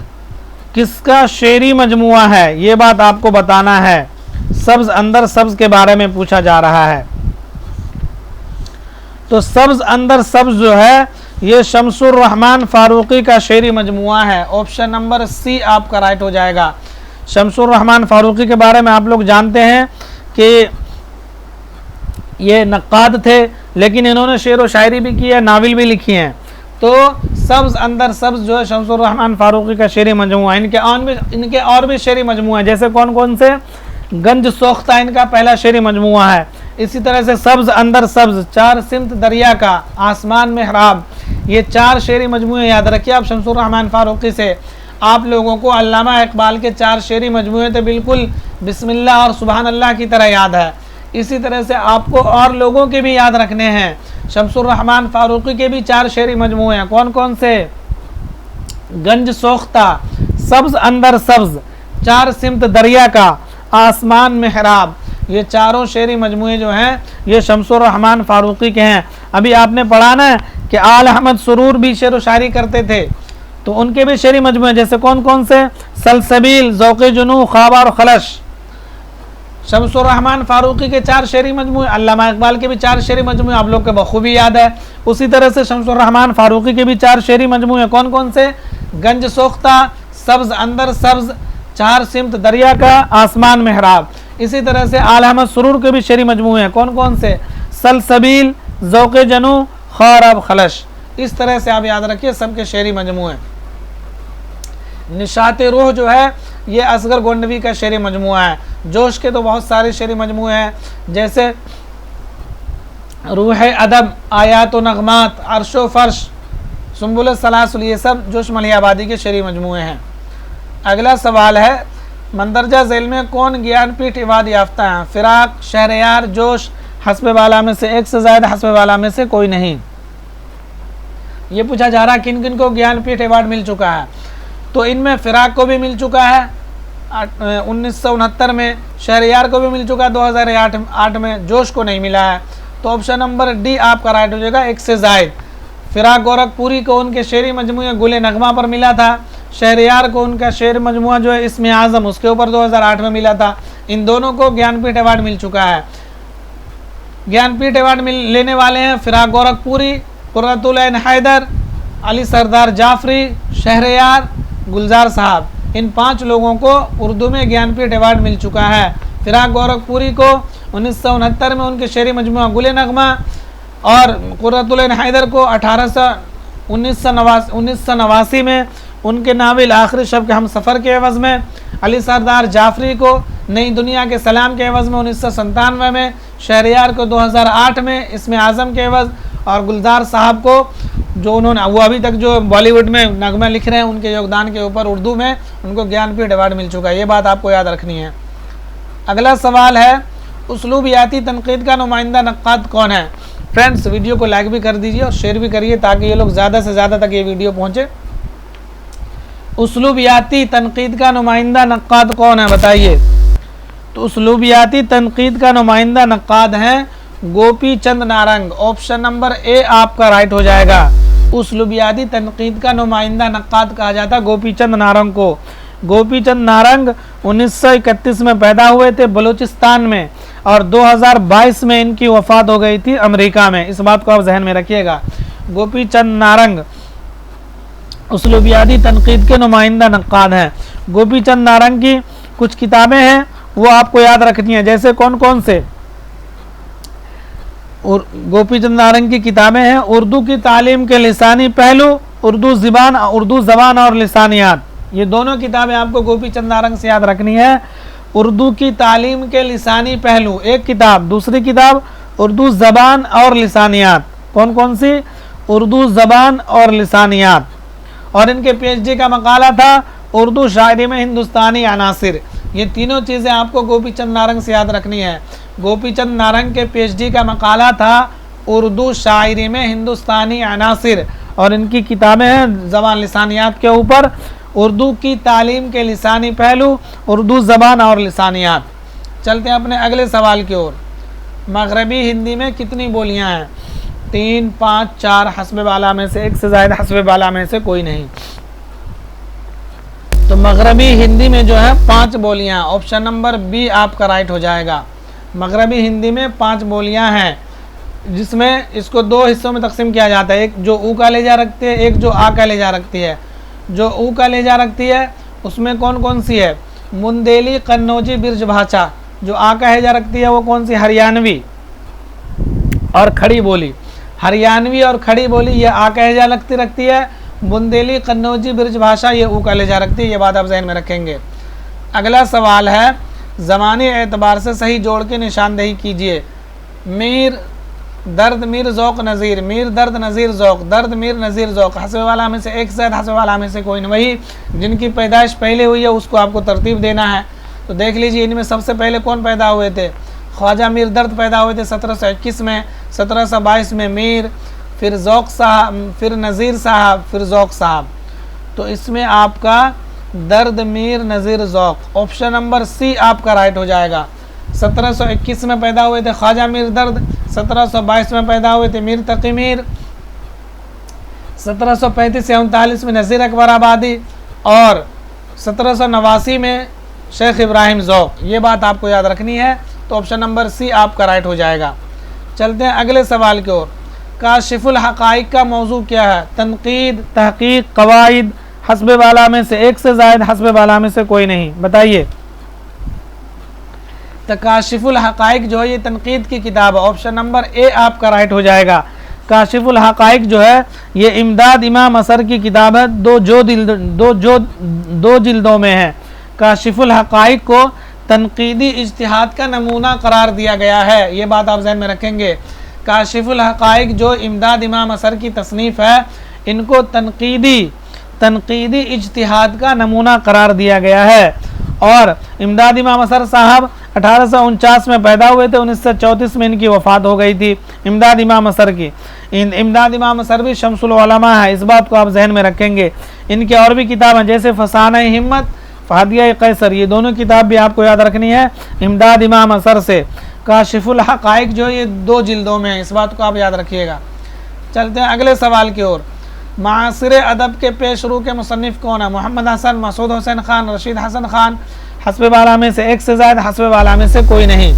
किसका शेरी मजमुआ है? ये बात आपको बताना है। सब्ज़ अंदर सब्ज़ के बारे में पूछा जा रहा है। तो सब्ज़ अंदर सब्ज़ जो है ये शमसुर रहमान फ़ारूक़ी का शेरी मजमुआ है। ऑप्शन नंबर सी आपका राइट हो जाएगा। शमसुर रहमान फ़ारूक़ी के बारे में आप लोग जानते हैं कि ये नक्काद थे, लेकिन इन्होंने शेर व शायरी भी की है, नावल भी लिखी हैं। तो सब्ज़ अंदर सब्ज़ जो है शमसुर रहमान फ़ारूक़ी का शेरी मजमुआ है। इनके और भी शेरी मजमुआ हैं, जैसे कौन कौन से? गंज सोख्ता इनका पहला शेरी मजमुआ है। इसी तरह से सब्ज़ अंदर सब्ज़, चार सिमत दरिया का, आसमान मेहराब, ये 4 शेरी मजमुए याद रखिए आप शमसुर रहमान फ़ारूक़ी से। आप लोगों को अल्लामा इक़बाल के 4 शेरी मजमुए तो बिल्कुल बिस्मिल्लाह और सुबहान अल्लाह की तरह याद है। इसी तरह से आपको और लोगों के भी याद रखने हैं। शमसुर रहमान फ़ारूक़ी के भी 4 शेरी मजमुए हैं। कौन कौन से? गंज सोख्ता, सब्ज़ अंदर सब्ज़, 4 सिमत दरिया का, आसमान मेहराब, ये चारों शेरी मजमुए जो हैं ये शमसुर रहमान फ़ारूक़ी के हैं। अभी आपने पढ़ा ना कि आल अहमद सुरूर भी शेर व शायरी करते थे, तो उनके भी शेरी मजमुए जैसे कौन कौन से? सलसबील, ज़ौक़े जुनू, ख्वाब और खलश। शमसुर रहमान फ़ारूक़ी के 4 शेरी मजमुए, अल्लामा इक़बाल के भी 4 शेरी मजमुए आप लोग के बखूबी याद है। उसी तरह से शमसुर रहमान फ़ारूक़ी के भी 4 शेरी मजमुए कौन कौन से? गंज सोख्ता, सब्ज़ अंदर सब्ज़, 4 सिमत दरिया का, आसमान मेहराब। इसी तरह से आल अहमद सुरूर के भी शेरी मजमुए हैं। कौन कौन से? सलसबील, ज़ौक़े जनू, ख्वाब खलश। इस तरह से आप याद रखिए सबके शेरी मजमुए। निशात रूह जो है ये असगर गोंडवी का शेरी मजमुआ है। जोश के तो बहुत सारे शेरी मजमुए हैं, जैसे रूह अदब, आयात व नगमात, अर्शो फ़र्श, सुम्बुल सलासुल, ये सब जोश मलियाबादी के शेरी मजमुए हैं। अगला सवाल है मंदरजा झैल में कौन ज्ञानपीठ इवाद याफ्ता हैं? फ़िराक, शहरयार, जोश, हस्बे वाला में से एक से ज़ायद, हस्बे वाला में से कोई नहीं। ये पूछा जा रहा है किन किन को ज्ञानपीठ अवार्ड मिल चुका है। तो इनमें फिराक को भी मिल चुका है 1969 में, शहरयार को भी मिल चुका है 2008 में, जोश को नहीं मिला है। तो ऑप्शन नंबर डी आपका राइट हो जाएगा, एक से ज़ायद। फिराक गोरखपुरी को उनके शेरी मजमूए गुले नगमा पर मिला था, शहरयार को उनका शेर मजमुआ जो है इसमें आज़म उसके ऊपर 2008 में मिला था। इन दोनों को ज्ञानपीठ अवार्ड मिल चुका है। ज्ञानपीठ अवार्ड लेने वाले हैं फिराक गोरखपुरी, कुर्रतुल ऐन हैदर, अली सरदार जाफरी, शहरयार, गुलजार साहब। इन 5 लोगों को उर्दू में ज्ञानपीठ अवार्ड मिल चुका है। फिराक गोरखपुरी को 1969 में उनके शेरी मजमुआ गुले नगमा, और कुर्रतुल ऐन हैदर को 1989 में उनके नावल आखिरी शब के हम सफ़र के एवज़ में, अली सरदार जाफरी को नई दुनिया के सलाम के एवज़ में 1997 में, शहरयार को 2008 में इसमें आज़म के एवज़, और गुलजार साहब को जो उन्होंने वो अभी तक जो बॉलीवुड में नगमा लिख रहे हैं उनके योगदान के ऊपर उर्दू में उनको ज्ञानपीठ अवार्ड मिल चुका है। ये बात आपको याद रखनी है। अगला सवाल है उसलूबियाती तनकीद का नुमाइंदा नक्काद कौन है। फ्रेंड्स वीडियो को लाइक भी कर दीजिए और शेयर भी करिए ताकि ये लोग ज़्यादा से ज़्यादा तक ये वीडियो पहुँचे। उसलूबियाती तनकीद का नुमाइंदा नक्काद कौन है बताइए। तो उसलूबियाती तनकीद का नुमाइंदा नक्काद हैं Gopi Chand Narang. Option number A आपका राइट हो जाएगा। उसलूबियाती तनकीद का नुमाइंदा नक्काद कहा जाता है गोपी चंद नारंग को। गोपी चंद नारंग 1931 में पैदा हुए थे बलूचिस्तान में, और 2022 में इनकी वफ़ात हो गई थी अमेरिका में। इस बात को आप जहन में रखिएगा। गोपी चंद नारंग उसलूबियाती तनकीद के नुमाइंदा नक्काद हैं। गोपी चंद नारंग की कुछ किताबें हैं वो आपको याद रखनी है, जैसे कौन कौन से। और गोपी चंद नारंग की किताबें हैं उर्दू की तालीम के लिसानी पहलू, उर्दू ज़बान और लिसानियात। ये दोनों किताबें आपको गोपी चंद नारंग से याद रखनी है। उर्दू की तालीम के लिसानी पहलू एक किताब, दूसरी किताब उर्दू ज़बान और लिसानियात। कौन कौन सी? उर्दू ज़बान और लिसानियात। और इनके पीएचडी का मकाला था उर्दू शायरी में हिंदुस्तानी अनासिर। ये तीनों चीज़ें आपको गोपी चंद नारंग से याद रखनी है। गोपी चंद नारंग के पीएचडी का मकाला था उर्दू शायरी में हिंदुस्तानी अनासिर, और इनकी किताबें हैं ज़बान लिसानियात के ऊपर, उर्दू की तालीम के लिसानी पहलू, उर्दू ज़बान और लिसानियात। चलते हैं अपने अगले सवाल की ओर। मगरबी हिंदी में कितनी बोलियां हैं? 3, 5, 4 हस्बे वाला में से एक से ज़ायद, हस्बे वाला में से कोई नहीं। तो मगरबी हिंदी में जो है 5 बोलियां। ऑप्शन नंबर बी आपका राइट हो जाएगा। मगरबी हिंदी में 5 बोलियां हैं, जिसमें इसको 2 हिस्सों में तकसीम किया जाता है। एक जो ऊ का लेजा रखती है, एक जो आ का लेजा रखती है। जो ऊ का लेजा रखती है उसमें कौन कौन सी है? मुंदेली, कन्नौजी, बिरज भाषा। जो आ का हैजा रखती है वो कौन सी? हरियाणवी और खड़ी बोली। हरियाणवी और खड़ी बोली ये आ का हैजा रखती है। बुंदेली, कन्नौजी, बिरज भाषा ये ऊ का लेजा रखती है। ये बात आप जहन में रखेंगे। अगला सवाल है ज़मानी एतबार से सही जोड़ के निशानदेही कीजिए। मीर, दर्द, मीर, ज़ौक़, नज़ीर। मीर, दर्द, नज़ीर, ज़ौक़। दर्द, मीर, नज़ीर, ज़ौक़। हस्बे वाला में से एक ज़ायद, हस्बे वाला में से कोई नहीं। वही जिनकी पैदाइश पहले हुई है उसको आपको तरतीब देना है। तो देख लीजिए इनमें सबसे पहले कौन पैदा हुए थे? ख्वाजा मीर दर्द पैदा हुए थे 1721 में, 1722 में मीर, फिर ज़ौक़ साहब, फिर नज़ीर साहब, फिर ज़ौक़ साहब। तो इसमें आपका दर्द, मीर, नज़ीर, ज़ौक़। ऑप्शन नंबर सी आपका राइट हो जाएगा। 1721 में पैदा हुए थे ख्वाजा मीर दर्द, 1722 में पैदा हुए थे मीर तकी मीर, 1735 से 39 में नज़ीर अकबर आबादी, और 1789 में शेख इब्राहिम ज़ौक़। ये बात आपको याद रखनी है। तो ऑप्शन नंबर सी आपका राइट हो जाएगा। चलते हैं अगले सवाल की ओर। काशिफुल हक़ाइक़ का मौजू क्या है? तनकीद, तहक़ीक़, क़वाइद। हस्बे वाला में से एक से ज़ायद, हस्बे वाला में से कोई नहीं। बताइए। तो काशिफुल हक़ाइक़ जो है ये तनकीद की किताब है। ऑप्शन नंबर ए आपका राइट हो जाएगा। काशिफुल हक़ाइक़ जो है ये इमदाद इमाम असर की किताब है। 2 जिल्दों में है। काशिफुल हक़ाइक़ को तनकीदी इज्तिहाद का नमूना करार दिया गया है। ये बात आप ज़हन में रखेंगे। काशिफुल हक़ाइक़ जो इमदाद इमाम असर की तसनीफ़ है, इनको तनकीदी इज्तिहाद का नमूना करार दिया गया है। और इमदाद इमाम असर साहब 1849 में पैदा हुए थे, 1934 में इनकी वफ़ात हो गई थी। इमदाद इमाम असर की, इमदाद इमाम असर भी शम्सुल उलमा है, इस बात को आप जहन में रखेंगे। इनके और भी किताब हैं जैसे फसाना हिम्मत, फहदिया कैसर, ये दोनों किताब भी आपको याद रखनी है इमदाद इमाम असर से। काशिफुल हक़ाइक़ जो ये 2 जिल्दों में है, इस बात को आप याद रखिएगा। चलते हैं अगले सवाल की ओर। मासिर अदब के पेशरू के मुसन्निफ़ कौन है? मोहम्मद हसन, मसूद हुसैन खान, रशीद हसन खान, हस्ब वाला में से एक से ज़्यादा, हस्ब वाला में से कोई नहीं।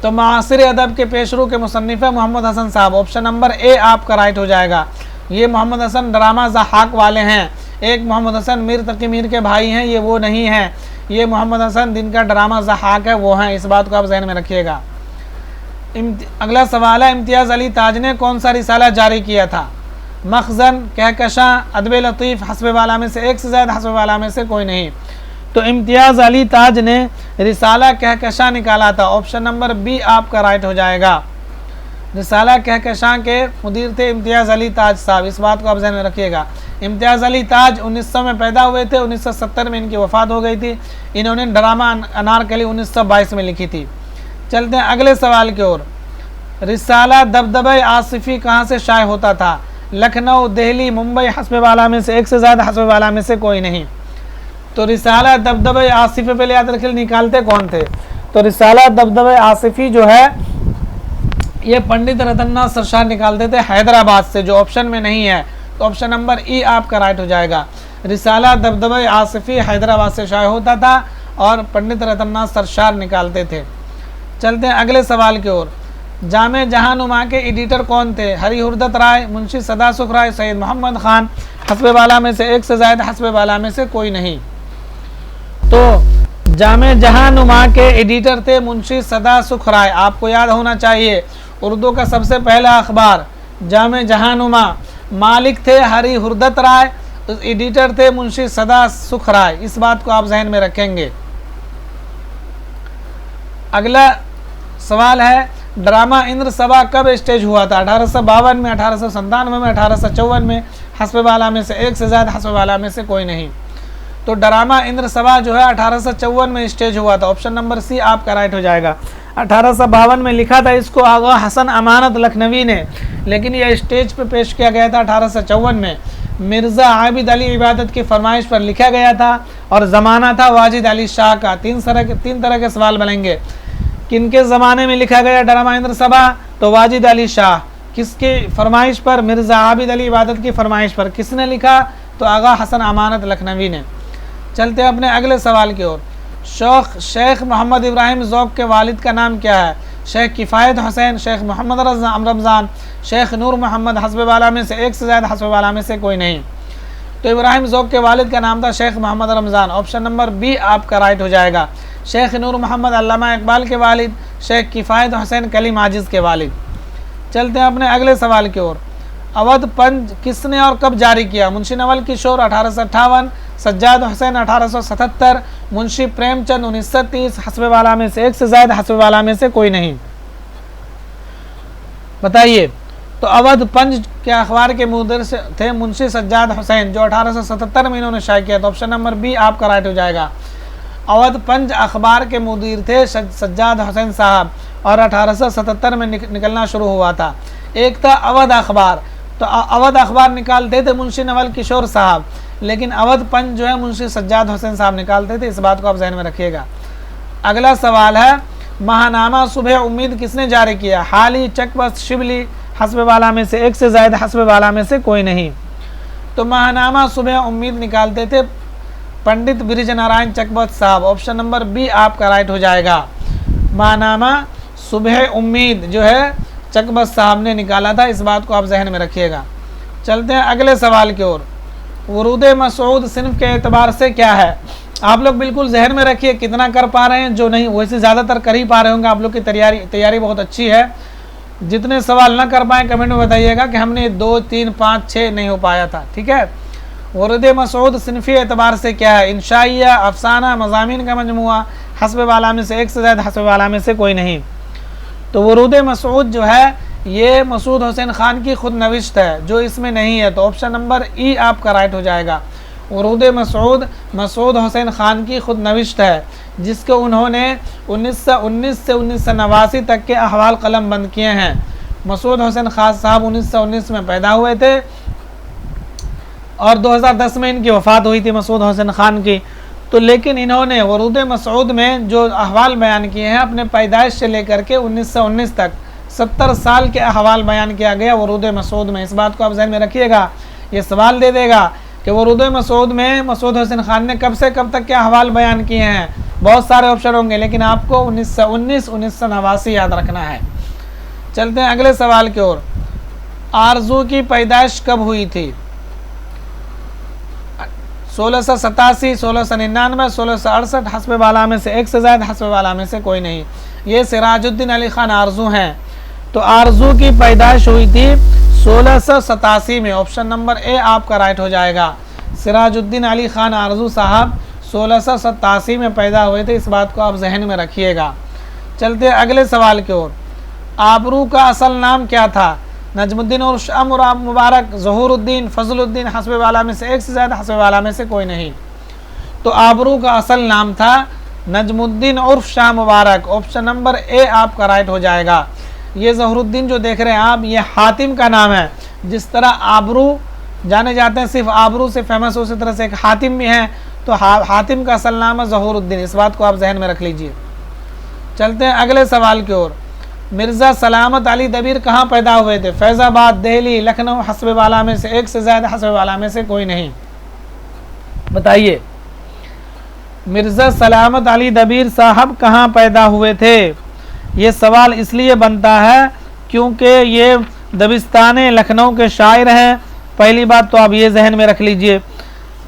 तो मासिर अदब के पेशरू के मुसन्निफ़ है मोहम्मद हसन साहब। ऑप्शन नंबर ए आपका राइट हो जाएगा। ये मोहम्मद हसन ड्रामा ज़हाक वाले हैं। एक मोहम्मद हसन मीर तकी मीर के भाई हैं, ये वो नहीं हैं। ये मोहम्मद हसन जिनका ड्रामा ज़हाक है वो हैं, इस बात को आप जहन में रखिएगा। अगला सवाल है, इम्तियाज़ अली ताज ने कौन सा रिसाला जारी किया था? मखज़न, कहकशां, अदब लतीफ़, हस्ब वाला में से एक से ज़्यादा, हस्ब वाला में से कोई नहीं। तो इम्तियाज़ अली ताज ने रिसाला कहकशां निकाला था। ऑप्शन नंबर बी आपका राइट हो जाएगा। रिसाला कहकशां के मुदीर थे इम्तियाज़ अली ताज साहब, इस बात को आप ज़हन में रखिएगा। इम्तियाज़ अली ताज 1900 में पैदा हुए थे, 1970 में इनकी वफ़ात हो गई थी। इन्होंने ड्रामा अनारकली 1922 में लिखी थी। चलते हैं अगले सवाल की ओर। रिसाला दबदबे आसिफ़ी कहाँ से शाये होता था? लखनऊ, दिल्ली, मुंबई, हस्ब वाला में से एक से ज़्यादा, हस्ब वाला में से कोई नहीं। तो रिसाला दबदबे आसिफ़ी पहले याद रखिए निकालते कौन थे? तो रिसाला दबदबे आसिफ़ी जो है ये पंडित रतन्नाथ सरशाह निकालते थे हैदराबाद से, जो ऑप्शन में नहीं है। तो ऑप्शन नंबर ई आपका राइट हो जाएगा। रिसाला दबदबे आसिफ़ी हैदराबाद से शाये होता था और पंडित रतन्नाथ सरशाह निकालते थे। चलते हैं अगले सवाल की ओर। जामे जहानुमा के एडिटर कौन थे? हरी हुर्दत राय, मुंशी सदा सुख राय, सैयद मोहम्मद खान, हस्ब वाला में से एक से ज़्यादा, हस्ब वाला में से कोई नहीं। तो जामे जहानुमा के एडिटर थे मुंशी सदा सुख राय, आपको याद होना चाहिए उर्दू का सबसे पहला अखबार जामे जहानुमा। मालिक थे हरी हुर्दत राय, एडिटर थे मुंशी सदा सुख राय, इस बात को आप जहन में रखेंगे। अगला सवाल है, ड्रामा इंद्र सभा कब स्टेज हुआ था? 1852 में, 1897 में, 1854 में, हस्ब वाला में से एक से ज़्यादा, हस्ब वाला में से कोई नहीं। तो ड्रामा इंद्र सभा जो है 1854 में स्टेज हुआ था। ऑप्शन नंबर सी आपका राइट हो जाएगा। 1852 में लिखा था इसको आगा हसन अमानत लखनवी ने, लेकिन यह स्टेज पे पेश किया गया था 1854 में। मिर्ज़ा आबिद अली इबादत की फरमाइश पर लिखा गया था और ज़माना था वाजिद अली शाह का। तीन तरह के सवाल बनेंगे। किनके ज़माने में लिखा गया ड्रामा इंद्र सभा? तो वाजिद अली शाह। किसके फरमाइश पर? मिर्ज़ा आबिद अली इबादत की फरमाइश पर। किसने लिखा? तो आगा हसन अमानत लखनवी ने। चलते हैं अपने अगले सवाल की ओर। शेख मोहम्मद इब्राहिम ज़ौक़ के वालिद का नाम क्या है? शेख किफ़ायत हुसैन, शेख मोहम्मद रमज़ान, शेख नूर मोहम्मद, हस्ब वाला में से एक से ज़्यादा, हस्ब वाला में से कोई नहीं। तो इब्राहिम ज़ौक़ के वालिद का नाम था Sheikh Mohammad Ramzan. Option number B आपका राइट हो जाएगा। शेख नूर मोहम्मद अल्लामा इकबाल के वालिद, शेख किफ़ायत हुसैन कलीम आजिज़ के वालिद। चलते हैं अपने अगले सवाल की ओर। अवध पंज किसने और कब जारी किया? मुंशी नवल किशोर 1858, सज्जाद हुसैन 1877, मुंशी प्रेमचंद 1930, हस्ब वाला में से एक से ज़्यादा, हस्ब वाला में से कोई नहीं। बताइए। तो अवध पंज के अखबार के मुदीर थे मुंशी सज्जाद हुसैन, जो 1877 में इन्होंने शाया किया। तो ऑप्शन नंबर बी आपका राइट हो जाएगा। अवध पंज अखबार के मुदीर थे सज्जाद हुसैन साहब और 1877 में निकलना शुरू हुआ था। एक था अवध अखबार, तो अवध अखबार निकालते थे मुंशी नवल किशोर साहब, लेकिन अवध पंज जो है मुंशी सज्जाद हुसैन साहब निकालते थे, इस बात को आप जहन में रखिएगा। अगला सवाल है, महानामा सुबह उम्मीद किसने जारी किया? हाली, चकबस्त, शिबली, हस्ब वाला में से एक से ज़्यादा, हस्ब वाला में से कोई नहीं। तो महानामा सुबह उम्मीद निकालते थे पंडित ब्रिज नारायण चकबस्त साहब। ऑप्शन नंबर बी आपका राइट हो जाएगा। महानामा सुबह उम्मीद जो है चकबस्त साहब ने निकाला था, इस बात को आप जहन में रखिएगा। चलते हैं अगले सवाल की ओर। वरूद मसूद सिन्फ के एतबार से क्या है? आप लोग बिल्कुल जहन में रखिए, कितना कर पा रहे हैं, जो नहीं वैसे ज़्यादातर कर ही पा रहे होंगे। आप लोग की तैयारी बहुत अच्छी है। जितने सवाल ना कर पाए कमेंट में बताइएगा कि हमने 2, 3, 5, 6 नहीं हो पाया था, ठीक है। वरूद मसूद सिन्फी एतबार से क्या है? इंशाइया, अफसाना, मज़ामीन का मजमुआ, हस्ब वाला में से एक से ज़्यादा, हस्ब वाला में से कोई नहीं। तो वरूद मसूद जो है ये मसूद हुसैन खान की खुद नविश्त है, जो इसमें नहीं है। तो ऑप्शन नंबर ई आपका राइट हो जाएगा। वरूद मसूद मसूद हुसैन खान की खुद नविश्त है, जिसके उन्होंने 1919 से 1989 तक के अहवाल कलम बंद किए हैं। मसूद हुसैन खास साहब 1919 में पैदा हुए थे और 2010 में इनकी वफ़ात हुई थी मसूद हुसैन खान की। तो लेकिन इन्होंने वरूद मसऊद में जो अहवाल बयान किए हैं अपने पैदाइश से लेकर के 1919 तक 70 साल के अहवाल बयान किया गया वरूद मसऊद में। इस बात को आप जहन में रखिएगा, ये सवाल दे देगा कि वरूद मसऊद में मसूद हुसैन खान ने कब से कब तक के अहवाल बयान किए हैं। बहुत सारे ऑप्शन होंगे लेकिन आपको 1919 1989 याद रखना है। चलते हैं अगले सवाल की ओर। आरजू की पैदाइश कब हुई थी? 1687, 1699, 1668, हस्ब बाला में से एक से ज़्यादा, हस्ब बाला में से कोई नहीं। ये सिराजुद्दीन अली खान आरजू हैं। तो आरजू की पैदाइश हुई थी 1687 में। ऑप्शन नंबर ए आपका राइट हो जाएगा। सिराजुद्दीन अली खान आरजू साहब 1687 में पैदा हुए थे, इस बात को आप जहन में रखिएगा। चलते अगले सवाल की ओर। आबरू का असल नाम क्या था? नजमुद्दीन और शाह मुबारक, ज़हूरुद्दीन, फजलुद्दीन, हस्ब वाला में से एक से ज़्यादा, हस्ब वाला में से कोई नहीं। तो आबरू का असल नाम था नजमुद्दीन और शाह मुबारक। ऑप्शन नंबर ए आपका राइट हो जाएगा। ये ज़हूरुद्दीन जो देख रहे हैं आप, ये हातिम का नाम है। जिस तरह आबरू जाने जाते हैं सिर्फ आबरू से फेमस, उसी तरह से एक हातिम भी हैं। तो हातिम का असल नाम है ज़हूरुद्दीन। इस बात को आप जहन में रख लीजिए। चलते हैं अगले सवाल की ओर। मिर्ज़ा सलामत अली दबीर कहाँ पैदा हुए थे? फैज़ाबाद, दिल्ली, लखनऊ, हस्ब वाला में से एक से ज़्यादा, हस्ब वाला में से कोई नहीं। बताइए मिर्ज़ा सलामत अली दबीर साहब कहाँ पैदा हुए थे? ये सवाल इसलिए बनता है क्योंकि ये दबिस्तान लखनऊ के शायर हैं। पहली बात तो आप ये जहन में रख लीजिए,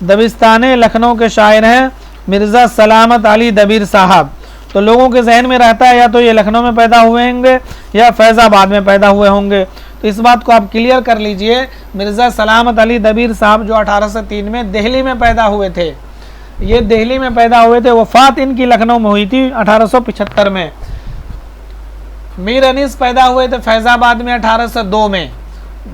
दबिस्तान लखनऊ के शायर हैं मिर्ज़ा सलामत अली दबीर साहब। तो लोगों के जहन में रहता है या तो ये लखनऊ में पैदा हुए होंगे या फैज़ाबाद में पैदा हुए होंगे। तो इस बात को आप क्लियर कर लीजिए। मिर्ज़ा सलामत अली दबीर साहब जो 1803 में दिल्ली में पैदा हुए थे, ये दिल्ली में पैदा हुए थे। वफ़ात इनकी लखनऊ में हुई थी 1875 में। मीर अनीस पैदा हुए थे फैज़ाबाद में 1802 में,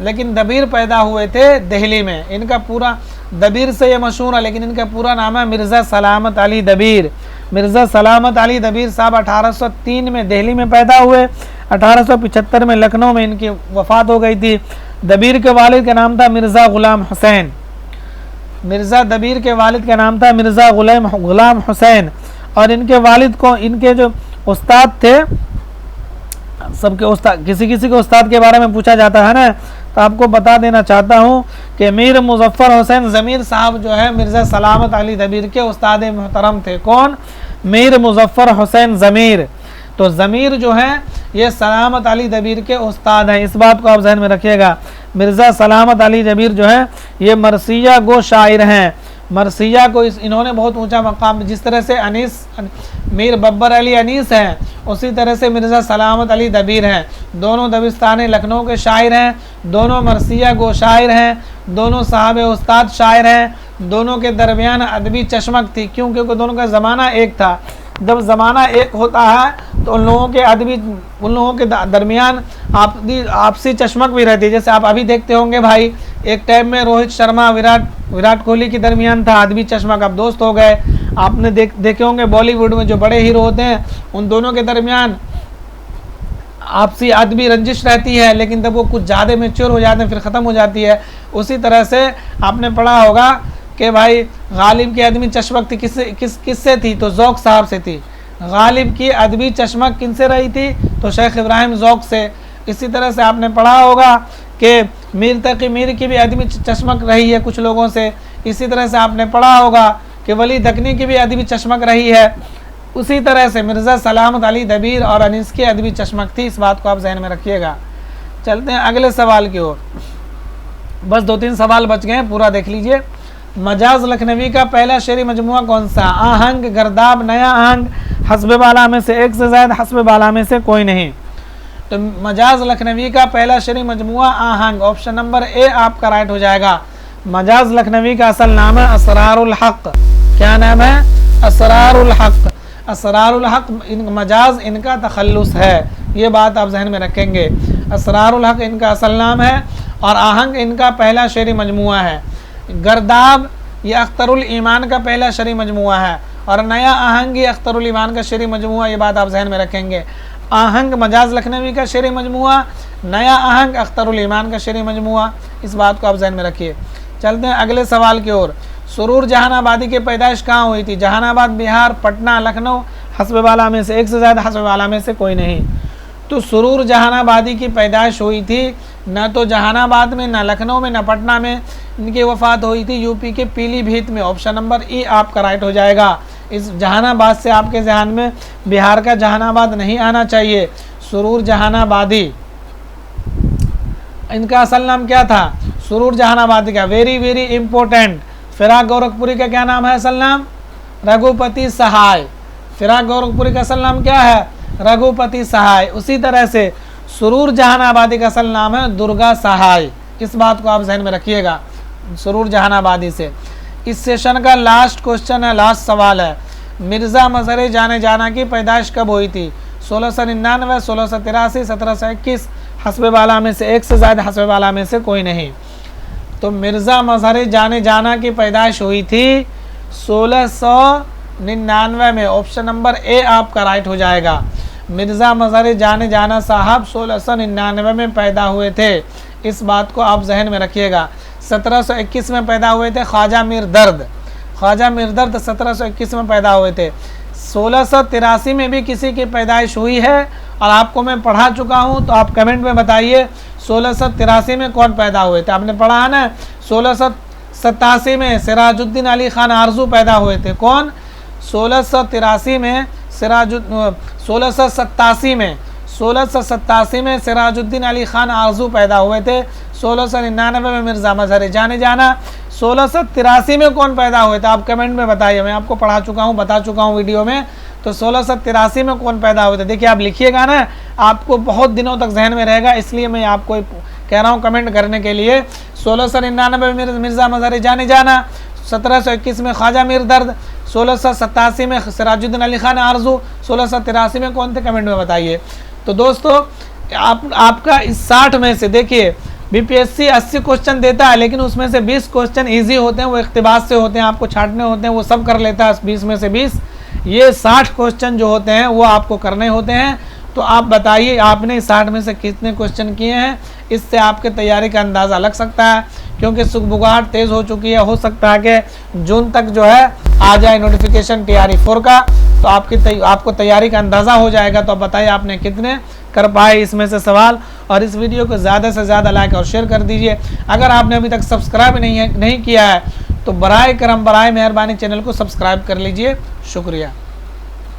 लेकिन दबीर पैदा हुए थे दिल्ली में। इनका पूरा दबीर से ये मशहूर है, लेकिन इनका पूरा नाम है मिर्ज़ा सलामत अली दबीर। मिर्ज़ा सलामत अली दबीर साहब 1803 में दिल्ली में पैदा हुए, 1875 में लखनऊ में इनकी वफ़ात हो गई थी। दबीर के वालिद का नाम था मिर्ज़ा ग़ुलाम हुसैन। मिर्ज़ा दबीर के वालिद का नाम था मिर्ज़ा ग़ुलाम हुसैन। और इनके वालिद को इनके जो उस्ताद थे, सबके उस्ताद, किसी किसी के उस्ताद के बारे में पूछा जाता है ना, तो आपको बता देना चाहता हूँ कि मीर मुज़फ़्फ़र हुसैन ज़मीर साहब जो है मिर्ज़ा सलामत अली दबीर के उस्ताद मोहतरम थे। कौन? मीर मुज़फ़्फ़र हुसैन ज़मीर। तो ज़मीर जो है ये सलामत अली दबीर के उस्ताद हैं। इस बात को आप जहन में रखिएगा। मिर्ज़ा सलामत अली दबीर जो है ये मरसिया गो शायर हैं। मरसिया को इन्होंने बहुत ऊंचा मकाम, जिस तरह से अनीस मीर बब्बर अली अनीस हैं, उसी तरह से मिर्ज़ा सलामत अली दबीर हैं। दोनों दबिस्तान लखनऊ के शायर हैं, दोनों मरसिया गो शायर हैं, दोनों साहब उस्ताद शायर हैं। दोनों के दरमियान अदबी चश्मक थी। क्यों? क्योंकि दोनों का ज़माना एक था। जब ज़माना एक होता है तो उन लोगों के दरमियान आपसी चश्मक भी रहती है। जैसे आप अभी देखते होंगे भाई, एक टाइम में रोहित शर्मा विराट कोहली के दरमियान था अदबी चश्मक, अब दोस्त हो गए। आपने देखे होंगे बॉलीवुड में जो बड़े हीरो होते हैं उन दोनों के दरमियान आपसी अदबी रंजिश रहती है, लेकिन जब वो कुछ ज़्यादा मैच्योर हो जाते हैं फिर ख़त्म हो जाती है। उसी तरह से आपने पढ़ा होगा कि भाई गालिब की अदबी चश्मक थी किससे थी? तो ज़ौक़ साहब से थी। गालिब की अदबी चश्मक किनसे रही थी? तो शेख इब्राहिम ज़ौक़ से। इसी तरह से आपने पढ़ा होगा कि मीर तकी मीर की भी अदबी चश्मक रही है कुछ लोगों से। इसी तरह से आपने पढ़ा होगा कि वली दकनी की भी अदबी चश्मक रही है। उसी तरह से मिर्ज़ा सलामत अली दबीर और अनीस की अदबी चश्मक थी। इस बात को आप जहन में रखिएगा। चलते हैं अगले सवाल की ओर। बस 2-3 सवाल बच गए हैं, पूरा देख लीजिए। मजाज लखनवी का पहला शेरी मजमुआ कौन सा? आहंग, गर्दाब, नया आहंग, हस्ब बाला में से एक से ज़्यादा, हस्ब बाला में से कोई नहीं। तो मजाज लखनवी का पहला शेरी मजमुआ आहंग। ऑप्शन नंबर ए आपका राइट हो जाएगा। मजाज लखनवी का असल नाम है असरारुल हक। क्या नाम है? असरारुल हक। असरारुल हक मजाज इनका तखल्लुस है, ये बात आप जहन में रखेंगे। असरारुल हक इनका असल नाम है और आहंग इनका पहला शेरी मजमुआ है। गर्दाब ये अख्तरुल ईमान का पहला शेरी मजमुआ है और नया आहंग ही अख्तरुल ईमान का शेरी मजमुआ, ये बात आप जहन में रखेंगे। आहंग मजाज लखनवी का शेरी मजमुआ, नया आहंग अख्तरुल ईमान का शेरी मजमुआ, इस बात को आप जहन में रखिए। चलते हैं अगले सवाल की ओर। सुरूर जहानाबादी की पैदाइश कहाँ हुई थी? जहानाबाद, बिहार, पटना, लखनऊ, हस्ब वाला में से एक से ज़्यादा, हस्ब वाला में से कोई नहीं। तो सुरूर जहानाबादी की पैदाइश हुई थी न तो जहानाबाद में, न लखनऊ में, न पटना में। इनकी वफ़ात हुई थी यूपी के पीलीभीत में। ऑप्शन नंबर ई आपका राइट हो जाएगा। इस जहानाबाद से आपके ध्यान में बिहार का जहानाबाद नहीं आना चाहिए। सुरूर जहानाबादी, इनका असल नाम क्या था? सुरूर जहानाबादी का, very very important. Firaq Gorakhpuri का क्या नाम है असल नाम? रघुपति सहाय। फिराक गोरखपुरी का असल नाम क्या है? रघुपति सहाय। उसी तरह से सुरूर जहानाबादी का असल नाम है दुर्गा सहाय। इस बात को आप जहन में रखिएगा सुरूर जहानाबादी से। इस सेशन का लास्ट क्वेश्चन है, लास्ट सवाल है। मिर्ज़ा मज़हर जाने जाना की पैदाइश कब हुई थी? 1699, 1683, 1721, हस्ब वाला में से एक से ज़्यादा, हस्ब वाला में से कोई नहीं। तो मिर्ज़ा मज़हर जाने जाना की पैदाइश हुई थी 1699 में। ऑप्शन नंबर ए आपका राइट हो जाएगा। मिर्ज़ा मज़हर जाने जाना साहब 1699 में पैदा हुए थे। इस बात को आप जहन में रखिएगा। 1721 में पैदा हुए थे ख्वाजा मीर दर्द। ख्वाजा मीर दर्द 1721 में पैदा हुए थे। 1683 में भी किसी की पैदाइश हुई है और आपको मैं पढ़ा चुका हूँ, तो आप कमेंट में बताइए 1683 में कौन पैदा हुए थे। आपने पढ़ा है ना? 1687 में सिराजुद्दीन अली खान आरजू पैदा हुए थे। कौन? 1683 में 1687 में सिराजुद्दीन अली खान आरजू पैदा हुए थे। 1699 में मिर्ज़ा मज़हर जाने जाना। 1683 में कौन पैदा हुए थे? आप कमेंट में बताइए। मैं आपको पढ़ा चुका हूँ, बता चुका हूँ वीडियो में। तो 1683 में कौन पैदा हुए थे? देखिए आप लिखिएगा ना, आपको बहुत दिनों तक जहन में रहेगा, इसलिए मैं आपको कह रहा हूँ कमेंट करने के लिए। 1699 में मिर्ज़ा मज़हर जाने जाना, 1721 में ख्वाजा मीर दर्द, 1687 में सिराजुद्दीन अली खान आरजू, 1683 में कौन थे? कमेंट में बताइए। तो दोस्तों आपका इस 60 में से देखिए बीपीएससी 80 क्वेश्चन देता है, लेकिन उसमें से 20 क्वेश्चन इजी होते हैं, वो इख्तिबास से होते हैं, आपको छांटने होते हैं, वो सब कर लेता है 20 में से 20। ये 60 क्वेश्चन जो होते हैं वो आपको करने होते हैं। तो आप बताइए आपने 60 में से कितने क्वेश्चन किए हैं? इससे आपके तैयारी का अंदाज़ा लग सकता है, क्योंकि सुगबुगाहट तेज़ हो चुकी है। हो सकता है कि जून तक जो है आ जाए नोटिफिकेशन TRE 4 का, तो आपको तैयारी का अंदाज़ा हो जाएगा। तो बताइए आपने कितने कर पाए इसमें से सवाल। और इस वीडियो को ज़्यादा से ज़्यादा लाइक और शेयर कर दीजिए। अगर आपने अभी तक सब्सक्राइब नहीं किया है तो बराए करम बराए मेहरबानी चैनल को सब्सक्राइब कर लीजिए। शुक्रिया।